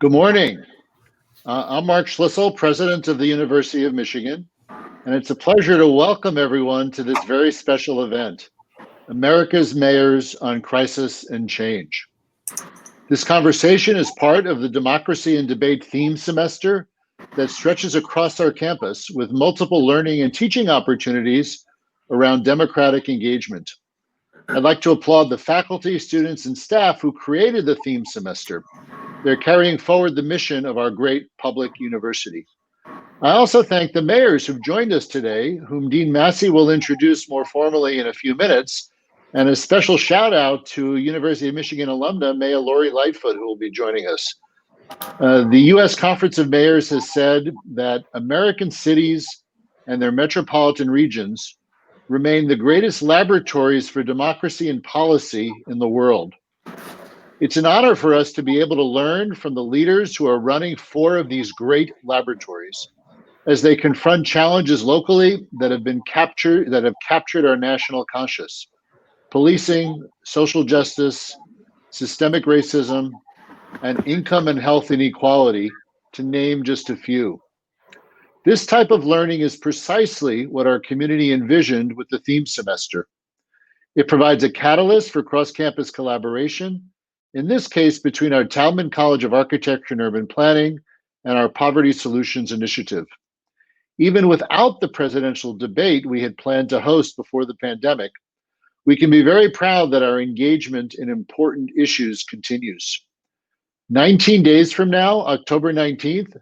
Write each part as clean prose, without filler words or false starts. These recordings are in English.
Good morning. I'm Mark Schlissel, president of the University of Michigan, and it's a pleasure to welcome everyone to this very special event, America's Mayors on Crisis and Change. This conversation is part of the Democracy and Debate theme semester that stretches across our campus with multiple learning and teaching opportunities around democratic engagement. I'd like to applaud the faculty, students, and staff who created the theme semester. They're carrying forward the mission of our great public university. I also thank the mayors who've joined us today, whom Dean Massey will introduce more formally in a few minutes, and a special shout out to University of Michigan alumna, Mayor Lori Lightfoot, who will be joining us. The U.S. Conference of Mayors has said that American cities and their metropolitan regions remain the greatest laboratories for democracy and policy in the world. It's an honor for us to be able to learn from the leaders who are running 4 of these great laboratories as they confront challenges locally that have captured our national conscience: policing, social justice, systemic racism, and income and health inequality, to name just a few. This type of learning is precisely what our community envisioned with the theme semester. It provides a catalyst for cross-campus collaboration, in this case between our Taubman College of Architecture and Urban Planning and our Poverty Solutions Initiative. Even without the presidential debate we had planned to host before the pandemic, we can be very proud that our engagement in important issues continues. 19 days from now, October 19th,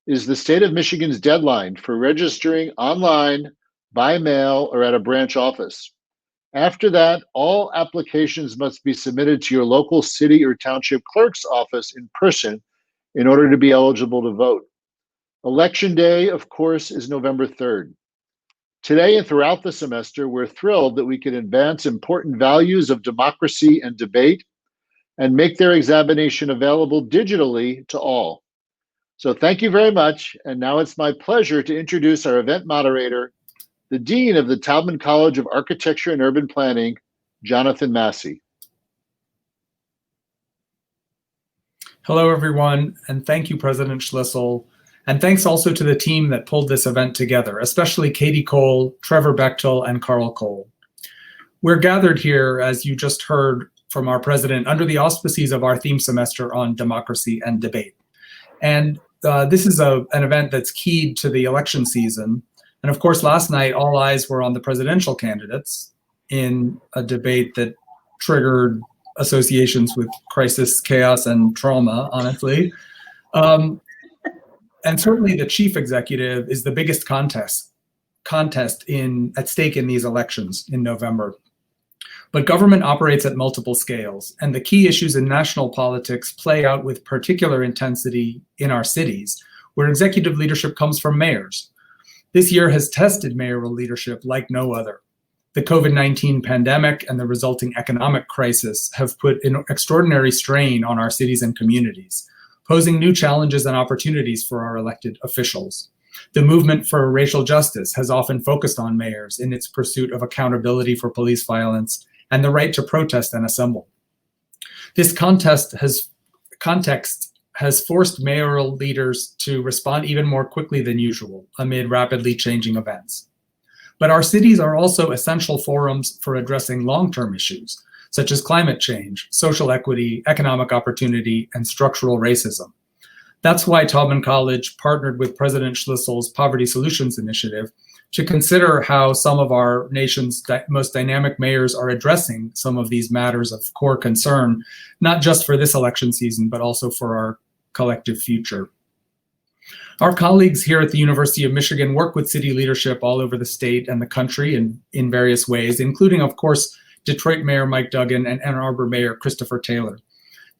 is the state of Michigan's deadline for registering online, by mail, or at a branch office. After that, all applications must be submitted to your local city or township clerk's office in person in order to be eligible to vote. Election day, of course, is November 3rd. Today and throughout the semester, we're thrilled that we can advance important values of democracy and debate and make their examination available digitally to all. So thank you very much. And now it's my pleasure to introduce our event moderator, the Dean of the Taubman College of Architecture and Urban Planning, Jonathan Massey. Hello, everyone, and thank you, President Schlissel. And thanks also to the team that pulled this event together, especially Katie Cole, Trevor Bechtel, and Carl Cole. We're gathered here, as you just heard from our president, under the auspices of our theme semester on democracy and debate. And this is an event that's keyed to the election season. And of course, last night, all eyes were on the presidential candidates in a debate that triggered associations with crisis, chaos, and trauma, honestly. And certainly the chief executive is the biggest contest at stake in these elections in November. But government operates at multiple scales, and the key issues in national politics play out with particular intensity in our cities, where executive leadership comes from mayors. This year has tested mayoral leadership like no other. The COVID-19 pandemic and the resulting economic crisis have put an extraordinary strain on our cities and communities, posing new challenges and opportunities for our elected officials. The movement for racial justice has often focused on mayors in its pursuit of accountability for police violence and the right to protest and assemble. This context has forced mayoral leaders to respond even more quickly than usual amid rapidly changing events. But our cities are also essential forums for addressing long-term issues, such as climate change, social equity, economic opportunity, and structural racism. That's why Taubman College partnered with President Schlissel's Poverty Solutions Initiative to consider how some of our nation's most dynamic mayors are addressing some of these matters of core concern, not just for this election season, but also for our collective future. Our colleagues here at the University of Michigan work with city leadership all over the state and the country in various ways, including, of course, Detroit Mayor Mike Duggan and Ann Arbor Mayor Christopher Taylor.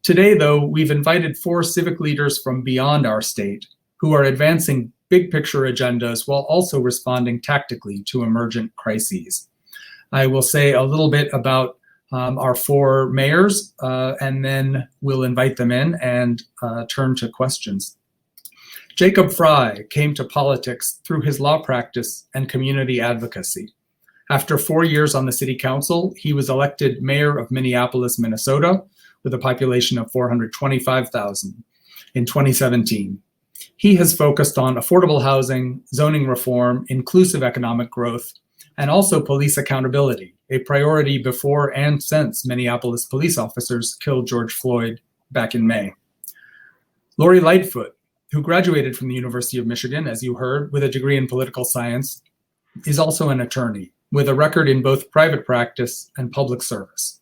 Today, though, we've invited 4 civic leaders from beyond our state who are advancing big picture agendas while also responding tactically to emergent crises. I will say a little bit about our 4 mayors, and then we'll invite them in and turn to questions. Jacob Fry came to politics through his law practice and community advocacy. After 4 years on the city council, he was elected mayor of Minneapolis, Minnesota, with a population of 425,000. in 2017. He has focused on affordable housing, zoning reform, inclusive economic growth, and also police accountability, a priority before and since Minneapolis police officers killed George Floyd back in May. Lori Lightfoot, who graduated from the University of Michigan, as you heard, with a degree in political science, is also an attorney with a record in both private practice and public service.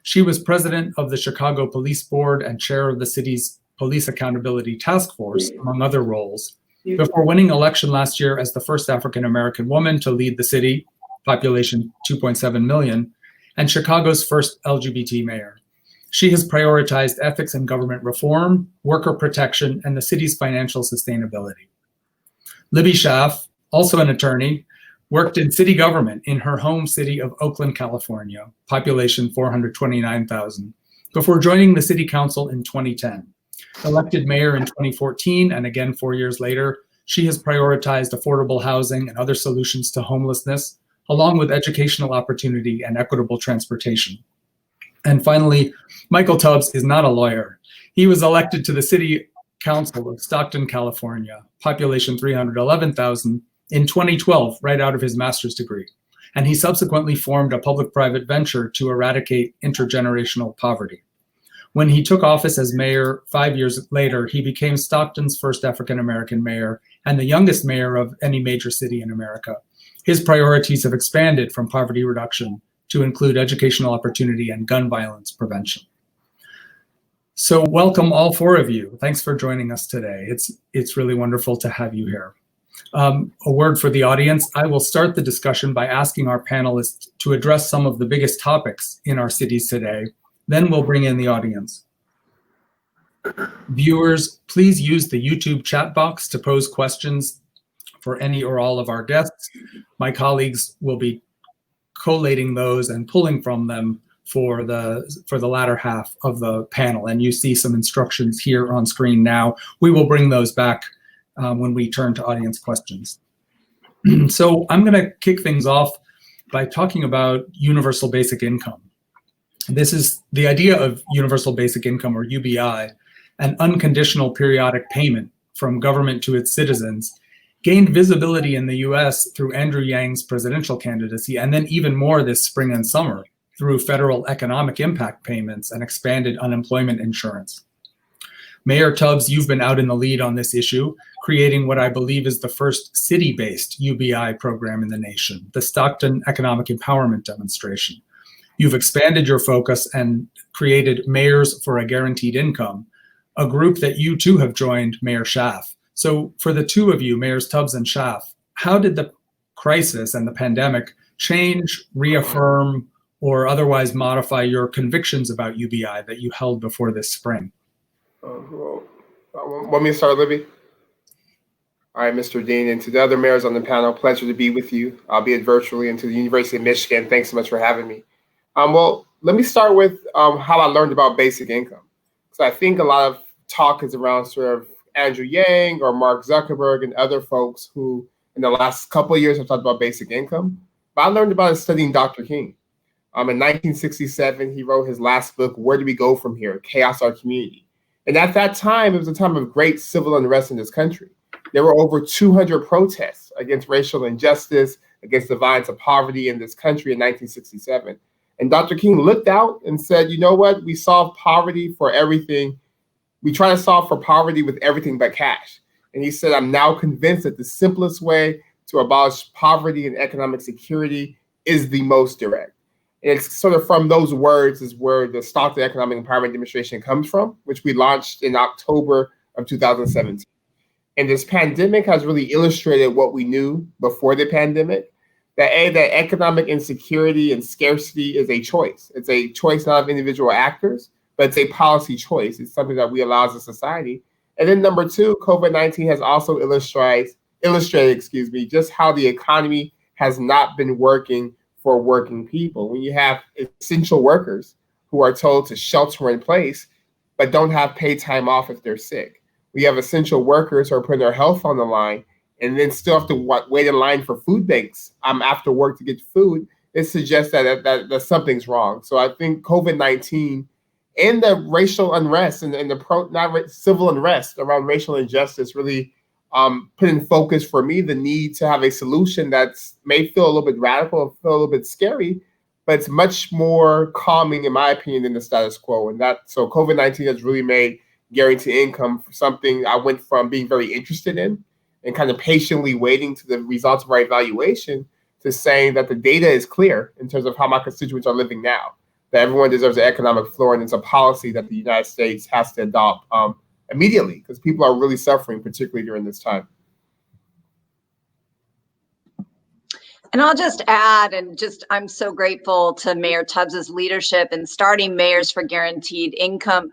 She was president of the Chicago Police Board and chair of the city's Police Accountability Task Force, among other roles, before winning election last year as the first African-American woman to lead the city, population 2.7 million, and Chicago's first LGBT mayor. She has prioritized ethics and government reform, worker protection, and the city's financial sustainability. Libby Schaaf, also an attorney, worked in city government in her home city of Oakland, California, population 429,000, before joining the city council in 2010. Elected mayor in 2014, and again 4 years later, she has prioritized affordable housing and other solutions to homelessness, along with educational opportunity and equitable transportation. And finally, Michael Tubbs is not a lawyer. He was elected to the city council of Stockton, California, population 311,000, in 2012, right out of his master's degree. And he subsequently formed a public-private venture to eradicate intergenerational poverty. When he took office as mayor 5 years later, he became Stockton's first African-American mayor and the youngest mayor of any major city in America. His priorities have expanded from poverty reduction to include educational opportunity and gun violence prevention. So welcome all four of you. Thanks for joining us today. It's really wonderful to have you here. A word for the audience. I will start the discussion by asking our panelists to address some of the biggest topics in our cities today. Then we'll bring in the audience. Viewers, please use the YouTube chat box to pose questions for any or all of our guests. My colleagues will be collating those and pulling from them for the latter half of the panel. And you see some instructions here on screen now. We will bring those back when we turn to audience questions. So I'm going to kick things off by talking about universal basic income. This is the idea of universal basic income, or UBI, an unconditional periodic payment from government to its citizens, gained visibility in the US through Andrew Yang's presidential candidacy, and then even more this spring and summer through federal economic impact payments and expanded unemployment insurance. Mayor Tubbs, you've been out in the lead on this issue, creating what I believe is the first city-based UBI program in the nation, the Stockton Economic Empowerment Demonstration. You've expanded your focus and created Mayors for a Guaranteed Income, a group that you too have joined, Mayor Schaaf. So for the two of you, Mayors Tubbs and Schaaf, how did the crisis and the pandemic change, reaffirm, or otherwise modify your convictions about UBI that you held before this spring? Want me to start, Libby? All right, Mr. Dean, and to the other mayors on the panel, pleasure to be with you, albeit virtually, and to the University of Michigan, thanks so much for having me. Well, let me start with how I learned about basic income. So I think a lot of talk is around sort of Andrew Yang or Mark Zuckerberg and other folks who in the last couple of years have talked about basic income. But I learned about it studying Dr. King. In 1967, he wrote his last book, Where Do We Go From Here? Chaos Our Community. And at that time, it was a time of great civil unrest in this country. There were over 200 protests against racial injustice, against the violence of poverty in this country in 1967. And Dr. King looked out and said, you know what? We solve poverty for everything. We try to solve for poverty with everything but cash. And he said, I'm now convinced that the simplest way to abolish poverty and economic security is the most direct. And it's sort of from those words is where the Stockton Economic Empowerment Demonstration comes from, which we launched in October of 2017. And this pandemic has really illustrated what we knew before the pandemic, that economic insecurity and scarcity is a choice. It's a choice not of individual actors, but it's a policy choice. It's something that we allow as a society. And then number two, COVID-19 has also illustrated, just how the economy has not been working for working people. When you have essential workers who are told to shelter in place, but don't have paid time off if they're sick. We have essential workers who are putting their health on the line and then still have to wait in line for food banks after work to get food. It suggests that something's wrong. So I think COVID-19 and the racial unrest and the civil unrest around racial injustice really put in focus for me the need to have a solution that's may feel a little bit radical, feel a little bit scary, but it's much more calming, in my opinion, than the status quo. And so COVID-19 has really made guaranteed income something I went from being very interested in and kind of patiently waiting to the results of our evaluation to saying that the data is clear in terms of how my constituents are living now, that everyone deserves an economic floor, and it's a policy that the United States has to adopt immediately, because people are really suffering, particularly during this time. And I'll just add, I'm so grateful to Mayor Tubbs's leadership in starting Mayors for Guaranteed Income.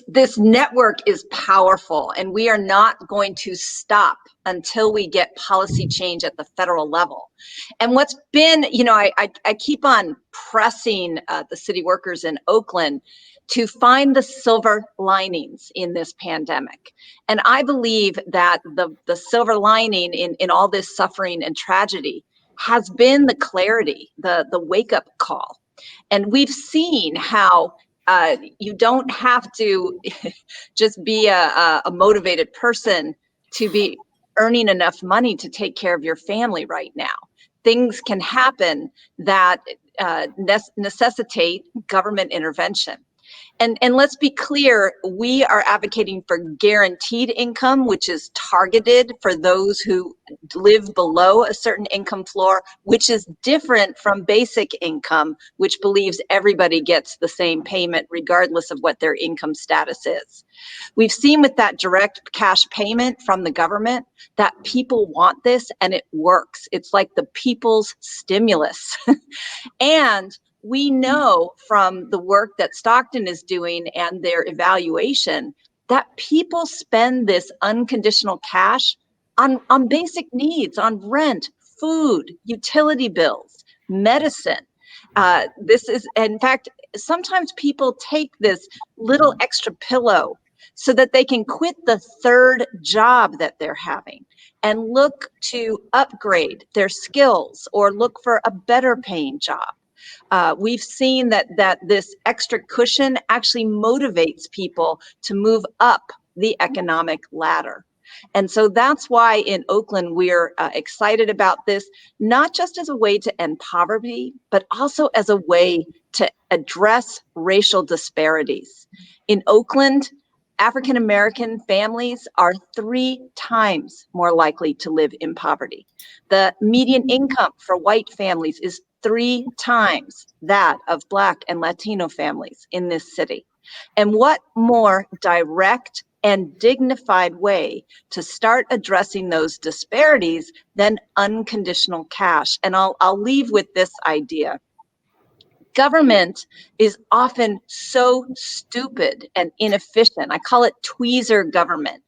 This network is powerful, and we are not going to stop until we get policy change at the federal level. And what's been, I keep on pressing the city workers in Oakland to find the silver linings in this pandemic. And I believe that the silver lining in all this suffering and tragedy has been the clarity, the wake-up call. And we've seen how you don't have to just be a motivated person to be earning enough money to take care of your family right now. Things can happen that necessitate government intervention. And let's be clear, we are advocating for guaranteed income, which is targeted for those who live below a certain income floor, which is different from basic income, which believes everybody gets the same payment regardless of what their income status is. We've seen with that direct cash payment from the government that people want this, and it works. It's like the people's stimulus. And we know from the work that Stockton is doing and their evaluation that people spend this unconditional cash on basic needs, on rent, food, utility bills, medicine. This is, in fact, sometimes people take this little extra pillow so that they can quit the third job that they're having and look to upgrade their skills or look for a better paying job. We've seen that this extra cushion actually motivates people to move up the economic ladder. And so that's why in Oakland, we're excited about this, not just as a way to end poverty, but also as a way to address racial disparities. In Oakland, African-American families are 3 times more likely to live in poverty. The median income for white families is 3 times that of Black and Latino families in this city. And what more direct and dignified way to start addressing those disparities than unconditional cash? And I'll leave with this idea. Government is often so stupid and inefficient. I call it tweezer government.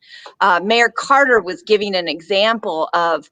Mayor Carter was giving an example of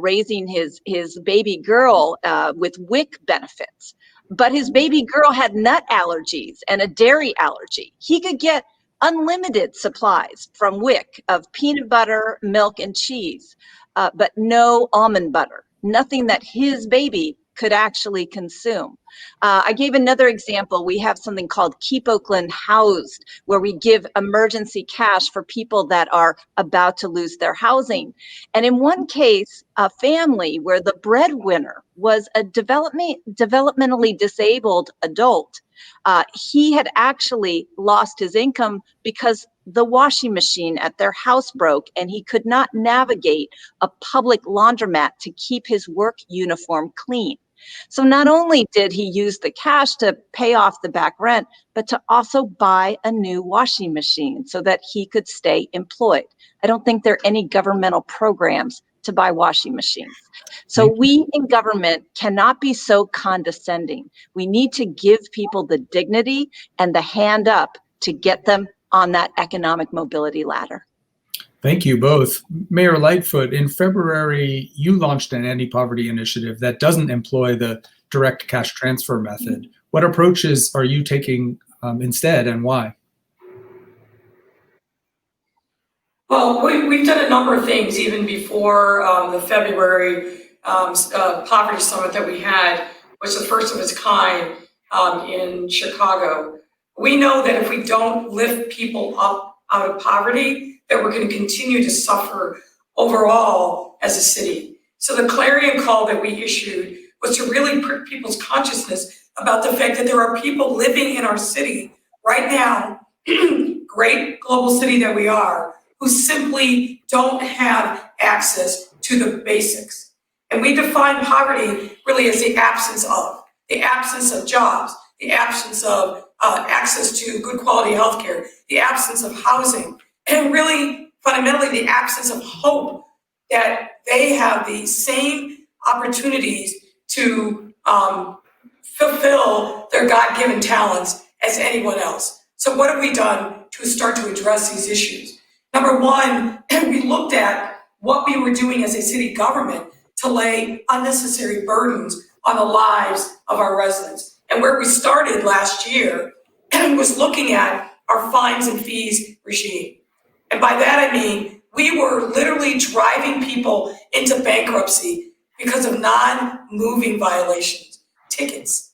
raising his baby girl with WIC benefits, but his baby girl had nut allergies and a dairy allergy. He could get unlimited supplies from WIC of peanut butter, milk, and cheese, but no almond butter, nothing that his baby could actually consume. I gave another example. We have something called Keep Oakland Housed, where we give emergency cash for people that are about to lose their housing. And in one case, a family where the breadwinner was a developmentally disabled adult, he had actually lost his income because the washing machine at their house broke and he could not navigate a public laundromat to keep his work uniform clean. So not only did he use the cash to pay off the back rent, but to also buy a new washing machine so that he could stay employed. I don't think there are any governmental programs to buy washing machines. So we in government cannot be so condescending. We need to give people the dignity and the hand up to get them on that economic mobility ladder. Thank you both. Mayor Lightfoot, in February, you launched an anti-poverty initiative that doesn't employ the direct cash transfer method. What approaches are you taking instead, and why? Well, we've done a number of things even before the February poverty summit that we had, which was the first of its kind in Chicago. We know that if we don't lift people up out of poverty, that we're going to continue to suffer overall as a city. So the clarion call that we issued was to really put people's consciousness about the fact that there are people living in our city right now, great global city that we are, who simply don't have access to the basics. And we define poverty really as the absence of jobs, the absence of access to good quality healthcare, the absence of housing, and really fundamentally the absence of hope that they have the same opportunities to fulfill their God-given talents as anyone else. So what have we done to start to address these issues? Number one, we looked at what we were doing as a city government to lay unnecessary burdens on the lives of our residents. And where we started last year was looking at our fines and fees regime. And by that I mean, we were literally driving people into bankruptcy because of non-moving violations, tickets.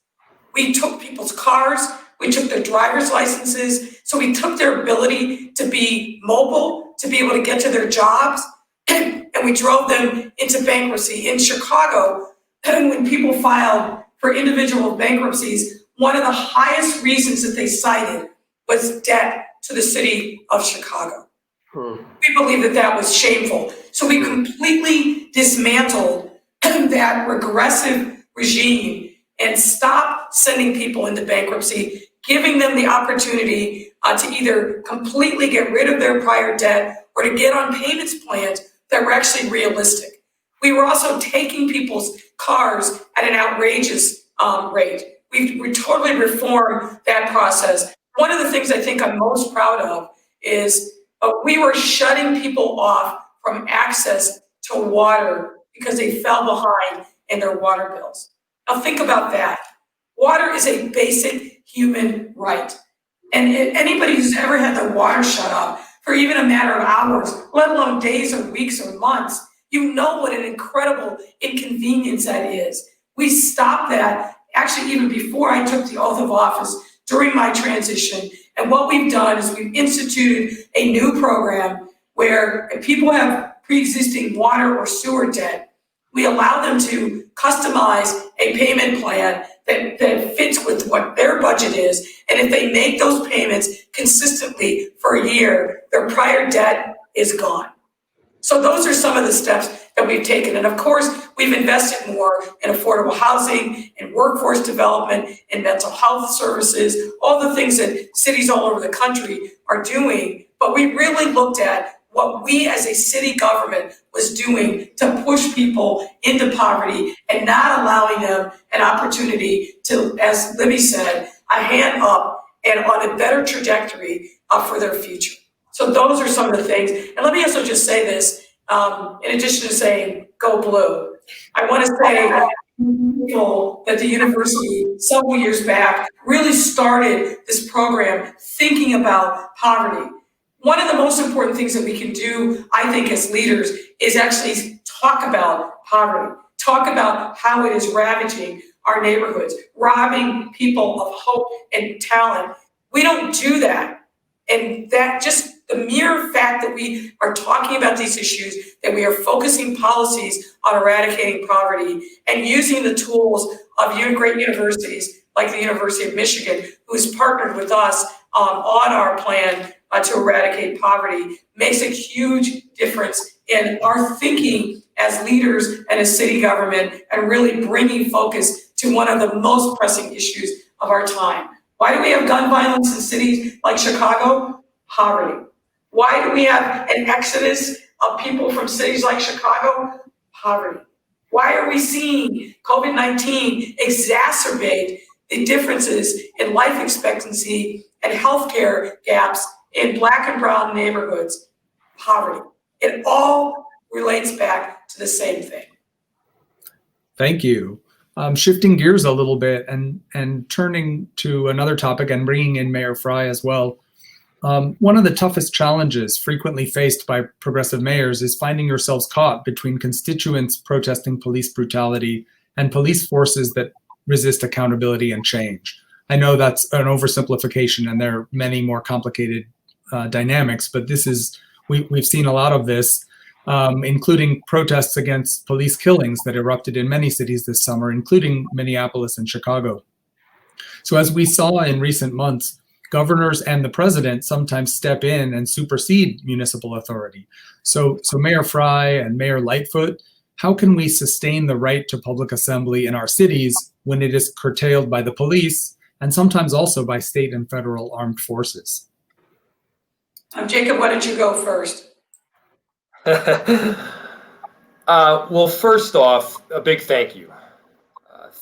We took people's cars, we took their driver's licenses, so we took their ability to be mobile, to be able to get to their jobs, and we drove them into bankruptcy. In Chicago, when people filed for individual bankruptcies, one of the highest reasons that they cited was debt to the city of Chicago. We believe that that was shameful. So we completely dismantled that regressive regime and stopped sending people into bankruptcy, giving them the opportunity to either completely get rid of their prior debt or to get on payments plans that were actually realistic. We were also taking people's cars at an outrageous rate. We totally reformed that process. One of the things I think I'm most proud of is we were shutting people off from access to water because they fell behind in their water bills. Now think about that. Water is a basic human right. And anybody who's ever had their water shut off for even a matter of hours, let alone days or weeks or months, you know what an incredible inconvenience that is. We stopped that actually even before I took the oath of office during my transition. And what we've done is we've instituted a new program where if people have pre-existing water or sewer debt, we allow them to customize a payment plan that fits with what their budget is. And if they make those payments consistently for a year, their prior debt is gone. So those are some of the steps that we've taken. And of course, we've invested more in affordable housing, in workforce development, in mental health services, all the things that cities all over the country are doing. But we really looked at what we as a city government was doing to push people into poverty and not allowing them an opportunity to, as Libby said, a hand up and on a better trajectory for their future. So those are some of the things. And let me also just say this, in addition to saying, go blue, I want to say that the university several years back really started this program thinking about poverty. One of the most important things that we can do, I think, as leaders is actually talk about poverty, talk about how it is ravaging our neighborhoods, robbing people of hope and talent. We don't do that. And that just the mere fact that we are talking about these issues, that we are focusing policies on eradicating poverty and using the tools of great universities like the University of Michigan, who has partnered with us on our plan to eradicate poverty, makes a huge difference in our thinking as leaders and as city government and really bringing focus to one of the most pressing issues of our time. Why do we have gun violence in cities like Chicago? Poverty. Why do we have an exodus of people from cities like Chicago? Poverty. Why are we seeing COVID-19 exacerbate the differences in life expectancy and healthcare gaps in Black and brown neighborhoods? Poverty. It all relates back to the same thing. Thank you. Shifting gears a little bit and turning to another topic and bringing in Mayor Frey as well. One of the toughest challenges frequently faced by progressive mayors is finding yourselves caught between constituents protesting police brutality and police forces that resist accountability and change. I know that's an oversimplification and there are many more complicated dynamics, but we've seen a lot of this, including protests against police killings that erupted in many cities this summer, including Minneapolis and Chicago. So as we saw in recent months, governors and the president sometimes step in and supersede municipal authority. So Mayor Fry and Mayor Lightfoot, how can we sustain the right to public assembly in our cities when it is curtailed by the police and sometimes also by state and federal armed forces? Jacob, why don't you go first? Well, first off, a big thank you.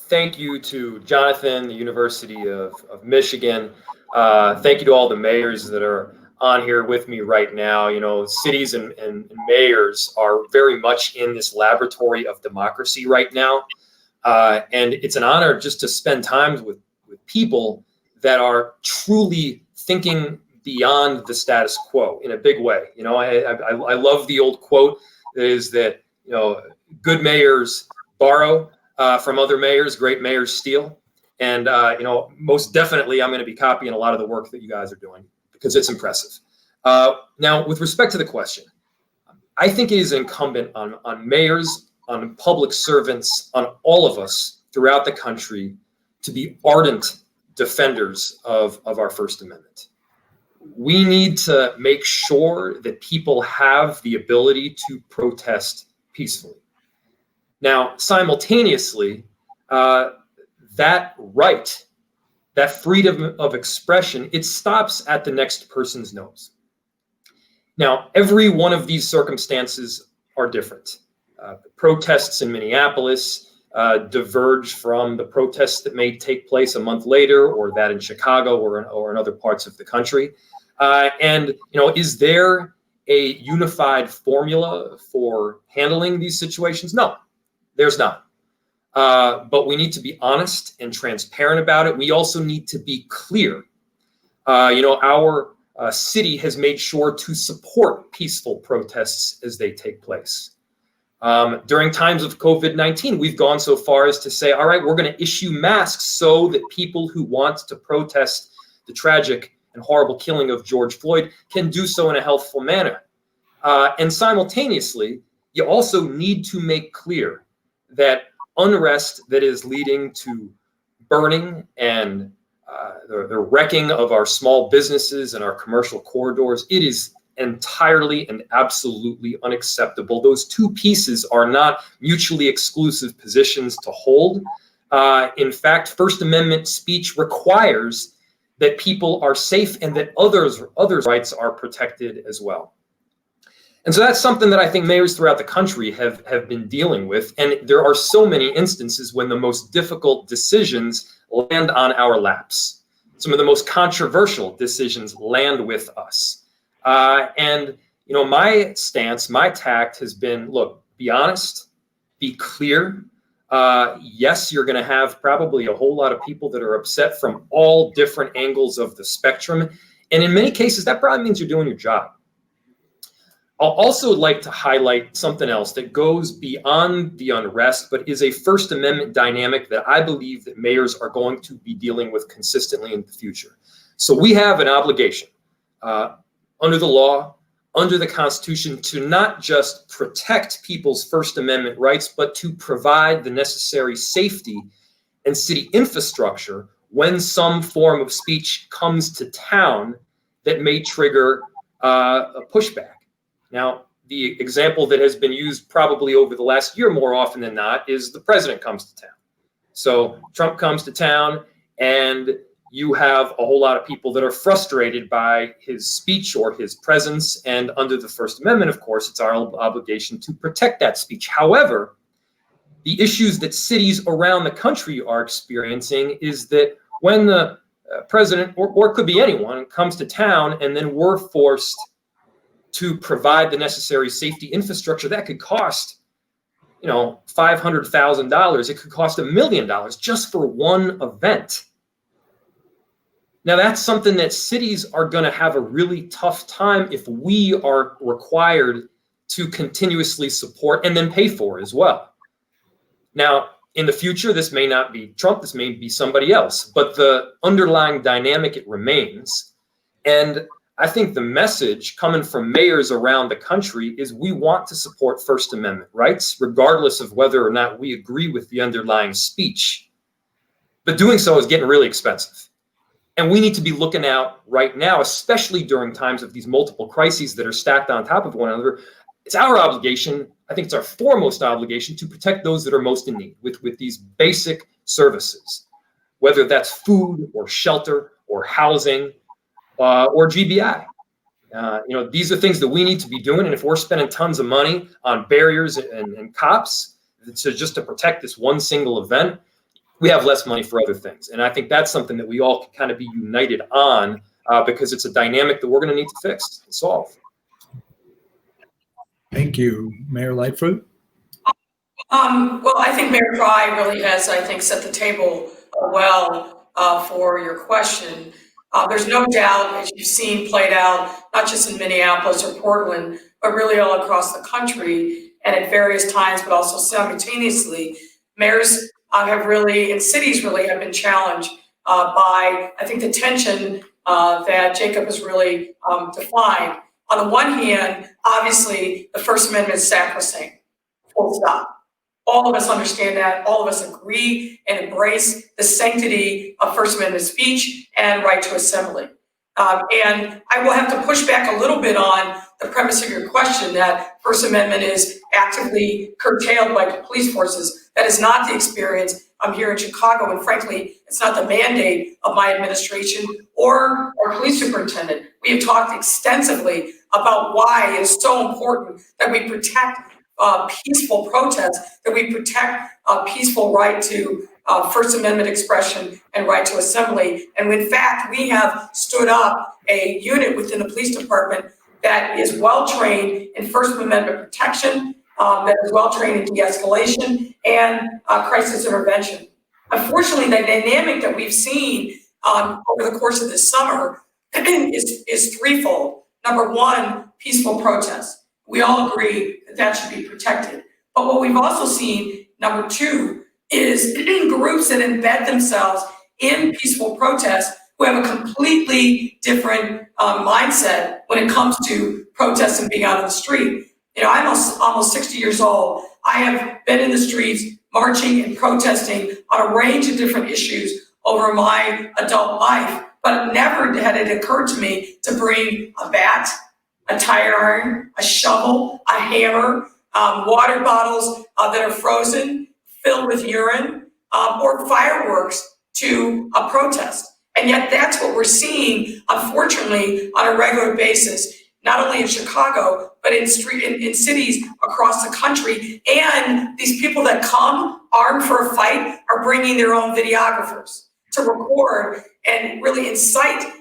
Thank you to Jonathan, the University of Michigan. Thank you to all the mayors that are on here with me right now. You know, cities and mayors are very much in this laboratory of democracy right now. And it's an honor just to spend time with people that are truly thinking beyond the status quo in a big way. You know, I love the old quote that is that, you know, good mayors borrow from other mayors, great mayors steal. And, you know, most definitely I'm going to be copying a lot of the work that you guys are doing because it's impressive. Now, with respect to the question, I think it is incumbent on mayors, on public servants, on all of us throughout the country to be ardent defenders of our First Amendment. We need to make sure that people have the ability to protest peacefully. Now, simultaneously, that right, that freedom of expression, it stops at the next person's nose. Now, every one of these circumstances are different. Protests in Minneapolis diverge from the protests that may take place a month later, or that in Chicago or in other parts of the country. And, you know, is there a unified formula for handling these situations? No, there's not. But we need to be honest and transparent about it. We also need to be clear. You know, our city has made sure to support peaceful protests as they take place. During times of COVID-19, we've gone so far as to say, all right, we're going to issue masks so that people who want to protest the tragic and horrible killing of George Floyd can do so in a healthful manner. And simultaneously, you also need to make clear that unrest that is leading to burning and the wrecking of our small businesses and our commercial corridors, it is entirely and absolutely unacceptable. Those two pieces are not mutually exclusive positions to hold. In fact, First Amendment speech requires that people are safe and that others' rights are protected as well. And so that's something that I think mayors throughout the country have been dealing with. And there are so many instances when the most difficult decisions land on our laps. Some of the most controversial decisions land with us. And, you know, my stance, my tact has been, look, be honest, be clear. Yes, you're going to have probably a whole lot of people that are upset from all different angles of the spectrum. And in many cases, that probably means you're doing your job. I'll also like to highlight something else that goes beyond the unrest, but is a First Amendment dynamic that I believe that mayors are going to be dealing with consistently in the future. So we have an obligation under the law, under the Constitution, to not just protect people's First Amendment rights, but to provide the necessary safety and city infrastructure when some form of speech comes to town that may trigger a pushback. Now, the example that has been used probably over the last year more often than not is the president comes to town. So Trump comes to town and you have a whole lot of people that are frustrated by his speech or his presence. And under the First Amendment, of course, it's our obligation to protect that speech. However, the issues that cities around the country are experiencing is that when the president, or it could be anyone, comes to town and then we're forced to provide the necessary safety infrastructure, that could cost, you know, $500,000. It could cost $1 million just for one event. Now, that's something that cities are going to have a really tough time if we are required to continuously support and then pay for as well. Now, In the future, this may not be Trump, this may be somebody else, but the underlying dynamic, it remains. And I think the message coming from mayors around the country is we want to support First Amendment rights, regardless of whether or not we agree with the underlying speech. But doing so is getting really expensive. And we need to be looking out right now, especially during times of these multiple crises that are stacked on top of one another. It's our obligation, I think it's our foremost obligation, to protect those that are most in need with these basic services, whether that's food or shelter or housing or GBI. These are things that we need to be doing. And if we're spending tons of money on barriers and cops just to protect this one single event, we have less money for other things. And I think that's something that we all can kind of be united on because it's a dynamic that we're going to need to fix and solve. Thank you. Mayor Lightfoot? Well, I think Mayor Fry really has, set the table well for your question. There's no doubt, as you've seen played out, not just in Minneapolis or Portland, but really all across the country and at various times, but also simultaneously, mayors have really, and cities really have been challenged by, I think, the tension that Jacob has really defined. On the one hand, obviously, the First Amendment is sacrosanct, full stop. All of us understand that. All of us agree and embrace the sanctity of First Amendment speech and right to assembly. And I will have to push back a little bit on the premise of your question that First Amendment is actively curtailed by police forces. That is not the experience here in Chicago, and frankly, it's not the mandate of my administration or our police superintendent. We have talked extensively about why it is so important that we protect peaceful protests, that we protect a peaceful right to First Amendment expression and right to assembly. And in fact, we have stood up a unit within the police department that is well-trained in First Amendment protection, that is well-trained in de-escalation and crisis intervention. Unfortunately, the dynamic that we've seen over the course of this summer is threefold. Number one, peaceful protests. We all agree that that should be protected. But what we've also seen, number two, is groups that embed themselves in peaceful protests who have a completely different mindset when it comes to protests and being out on the street. I'm almost 60 years old. I have been in the streets marching and protesting on a range of different issues over my adult life, but never had it occurred to me to bring a bat, a tire iron, a shovel, a hammer, water bottles that are frozen, filled with urine, or fireworks to a protest. And yet that's what we're seeing, unfortunately, on a regular basis, not only in Chicago, but in cities across the country. And these people that come armed for a fight are bringing their own videographers to record and really incite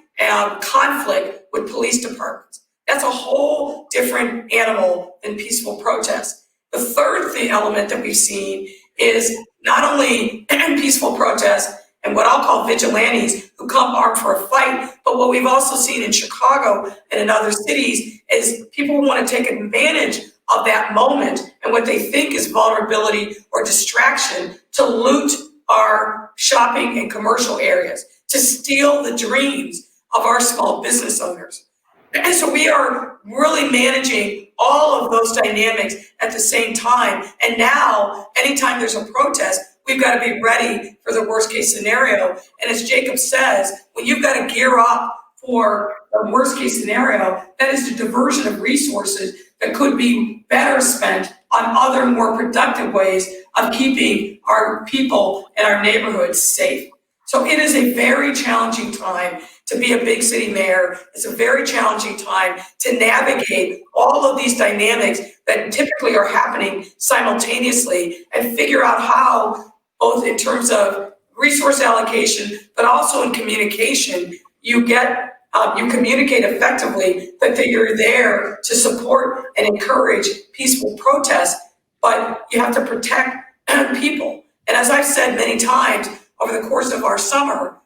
conflict with police departments. That's a whole different animal than peaceful protests. The third element that we've seen is not only peaceful protests and what I'll call vigilantes who come armed for a fight, but what we've also seen in Chicago and in other cities is people who want to take advantage of that moment and what they think is vulnerability or distraction to loot our shopping and commercial areas, to steal the dreams of our small business owners. And so we are really managing all of those dynamics at the same time. And now, anytime there's a protest, we've got to be ready for the worst case scenario. And as Jacob says, when you've got to gear up for the worst case scenario, that is the diversion of resources that could be better spent on other more productive ways of keeping our people and our neighborhoods safe. So it is a very challenging time to be a big city mayor. It's a very challenging time to navigate all of these dynamics that typically are happening simultaneously and figure out how, both in terms of resource allocation, but also in communication, you communicate effectively that you're there to support and encourage peaceful protests, but you have to protect people. And as I've said many times over the course of our summer,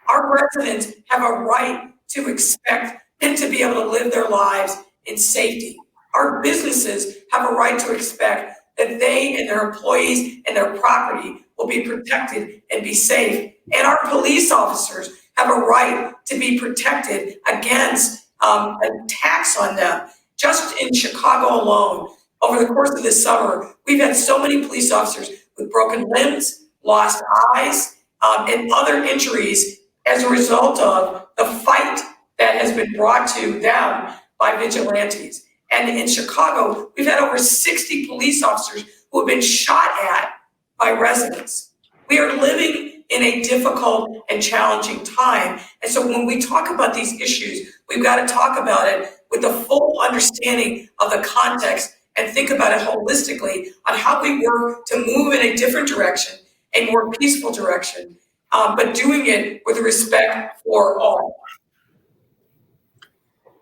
our residents have a right to expect and to be able to live their lives in safety. Our businesses have a right to expect that they and their employees and their property will be protected and be safe. And our police officers have a right to be protected against attacks on them. Just in Chicago alone, over the course of this summer, we've had so many police officers with broken limbs, lost eyes, and other injuries as a result of the fight that has been brought to them by vigilantes. And in Chicago, we've had over 60 police officers who have been shot at by residents. We are living in a difficult and challenging time. And so when we talk about these issues, we've got to talk about it with a full understanding of the context and think about it holistically on how we work to move in a different direction, a more peaceful direction, but doing it with respect for all.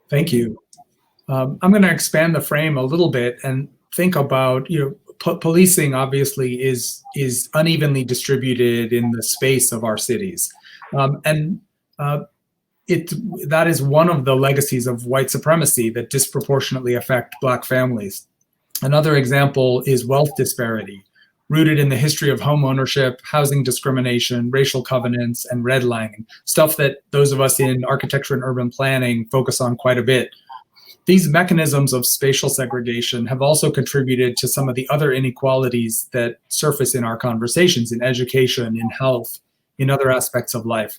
Thank you. I'm going to expand the frame a little bit and think about, policing obviously is unevenly distributed in the space of our cities. That is one of the legacies of white supremacy that disproportionately affect Black families. Another example is wealth disparity, rooted in the history of home ownership, housing discrimination, racial covenants, and redlining, stuff that those of us in architecture and urban planning focus on quite a bit. These mechanisms of spatial segregation have also contributed to some of the other inequalities that surface in our conversations, in education, in health, in other aspects of life.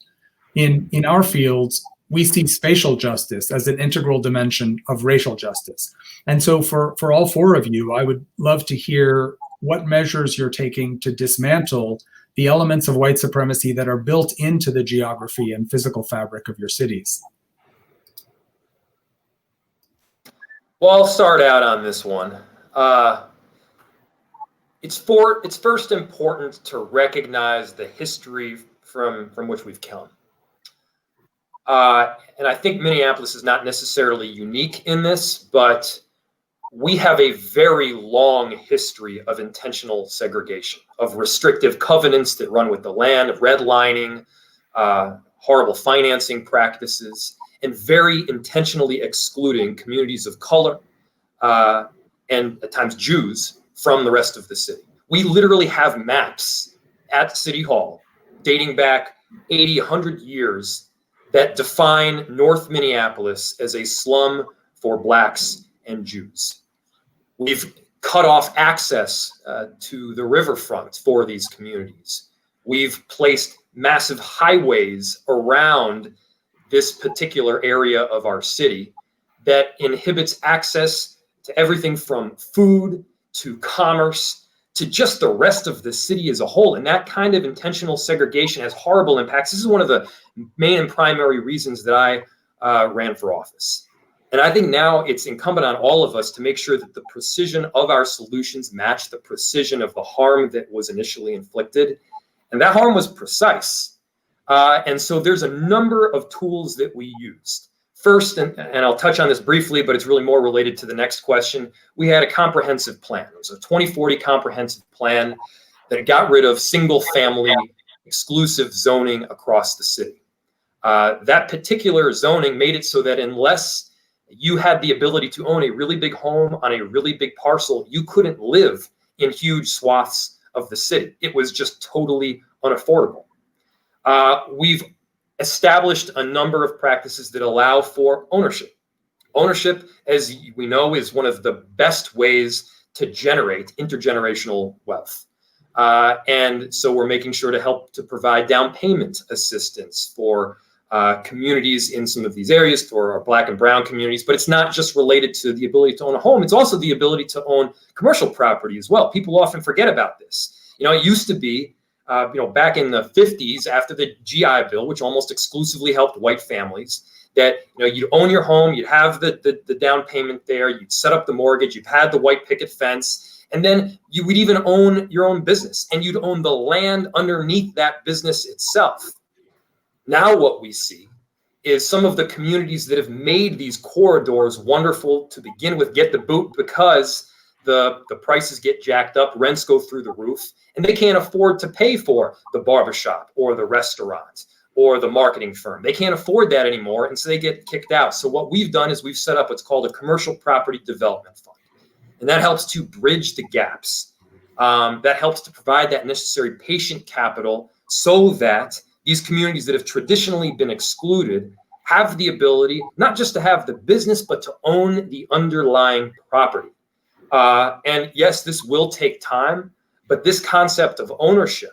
In our fields, we see spatial justice as an integral dimension of racial justice. And so for all four of you, I would love to hear what measures you're taking to dismantle the elements of white supremacy that are built into the geography and physical fabric of your cities. Well, I'll start out on this one. It's first important to recognize the history from which we've come. And I think Minneapolis is not necessarily unique in this, but we have a very long history of intentional segregation, of restrictive covenants that run with the land, of redlining, horrible financing practices, and very intentionally excluding communities of color and at times Jews from the rest of the city. We literally have maps at City Hall dating back 80, 100 years that define North Minneapolis as a slum for Blacks and Jews. We've cut off access to the riverfront for these communities. We've placed massive highways around this particular area of our city that inhibits access to everything from food to commerce to just the rest of the city as a whole. And that kind of intentional segregation has horrible impacts. This is one of the main and primary reasons that I ran for office. And I think now it's incumbent on all of us to make sure that the precision of our solutions match the precision of the harm that was initially inflicted. And that harm was precise. And so there's a number of tools that we used. First, and I'll touch on this briefly, but it's really more related to the next question, we had a comprehensive plan. It was a 2040 comprehensive plan that got rid of single-family exclusive zoning across the city. That particular zoning made it so that unless you had the ability to own a really big home on a really big parcel, you couldn't live in huge swaths of the city. It was just totally unaffordable. We've established a number of practices that allow for ownership. Ownership, as we know, is one of the best ways to generate intergenerational wealth. And so we're making sure to help to provide down payment assistance for communities in some of these areas, for our Black and Brown communities. But it's not just related to the ability to own a home. It's also the ability to own commercial property as well. People often forget about this. It used to be back in the 50s, after the GI Bill, which almost exclusively helped white families, that you'd own your home, you'd have the down payment there, you'd set up the mortgage, you've had the white picket fence, and then you would even own your own business, and you'd own the land underneath that business itself. Now what we see is some of the communities that have made these corridors wonderful to begin with get the boot because the prices get jacked up, rents go through the roof, and they can't afford to pay for the barbershop or the restaurant or the marketing firm. They can't afford that anymore, and so they get kicked out. So what we've done is we've set up what's called a commercial property development fund, and that helps to bridge the gaps. that helps to provide that necessary patient capital so that these communities that have traditionally been excluded have the ability not just to have the business, but to own the underlying property. And yes, this will take time, but this concept of ownership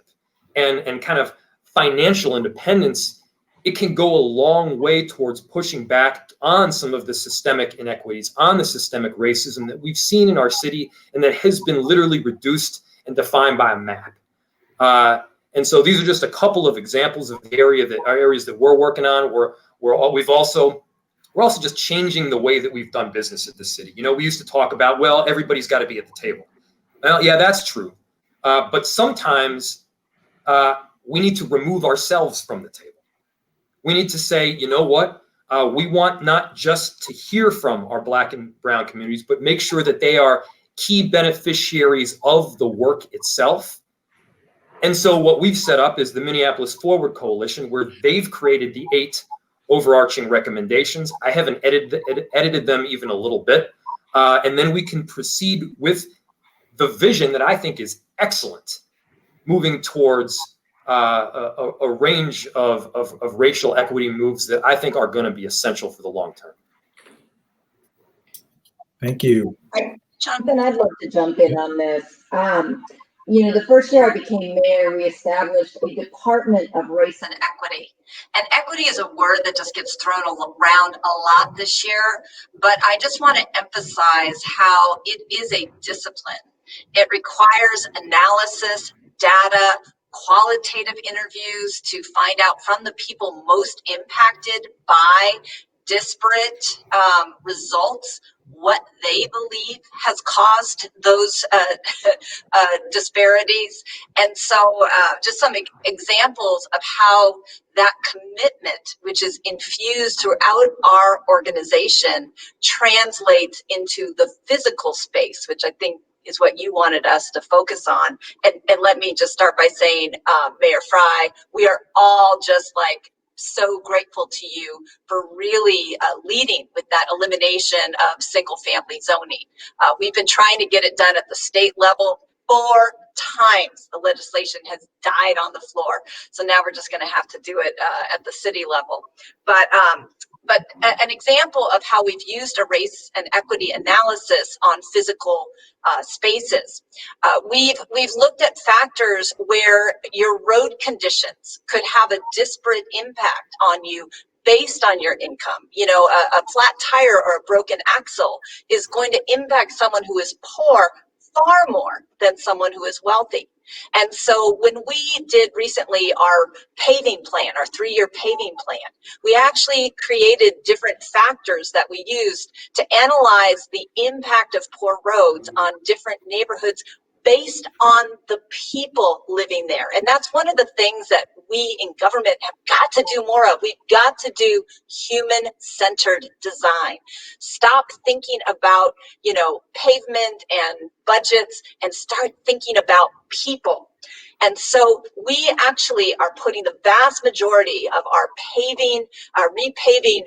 and kind of financial independence, it can go a long way towards pushing back on some of the systemic inequities, on the systemic racism that we've seen in our city and that has been literally reduced and defined by a map. And so these are just a couple of examples of the areas that we're working on. We're also just changing the way that we've done business at the city. You know, we used to talk about, well, everybody's got to be at the table. Well, yeah, that's true. But sometimes we need to remove ourselves from the table. We need to say, you know what? We want not just to hear from our Black and brown communities, but make sure that they are key beneficiaries of the work itself. And so what we've set up is the Minneapolis Forward Coalition, where they've created the 8 overarching recommendations. I haven't edited them even a little bit. And then we can proceed with the vision that I think is excellent, moving towards a range of racial equity moves that I think are going to be essential for the long term. Thank you. Jonathan, I'd love to jump in on this. You know, the first year I became mayor, we established a Department of Race and Equity. And equity is a word that just gets thrown around a lot this year, but I just want to emphasize how it is a discipline. It requires analysis, data, qualitative interviews to find out from the people most impacted by disparate results what they believe has caused those disparities. And so just some examples of how that commitment, which is infused throughout our organization, translates into the physical space, which I think is what you wanted us to focus on. And let me just start by saying, Mayor Fry, we are all just like so grateful to you for really leading with that elimination of single family zoning. We've been trying to get it done at the state level 4 times. The legislation has died on the floor. So now we're just going to have to do it at the city level. But an example of how we've used a race and equity analysis on physical spaces. We've looked at factors where your road conditions could have a disparate impact on you based on your income. You know, a flat tire or a broken axle is going to impact someone who is poor far more than someone who is wealthy. And so when we did recently our paving plan, our 3-year paving plan, we actually created different factors that we used to analyze the impact of poor roads on different neighborhoods based on the people living there. And that's one of the things that we in government have got to do more of. We've got to do human-centered design. Stop thinking about, you know, pavement and budgets and start thinking about people. And so we actually are putting the vast majority of our paving, our repaving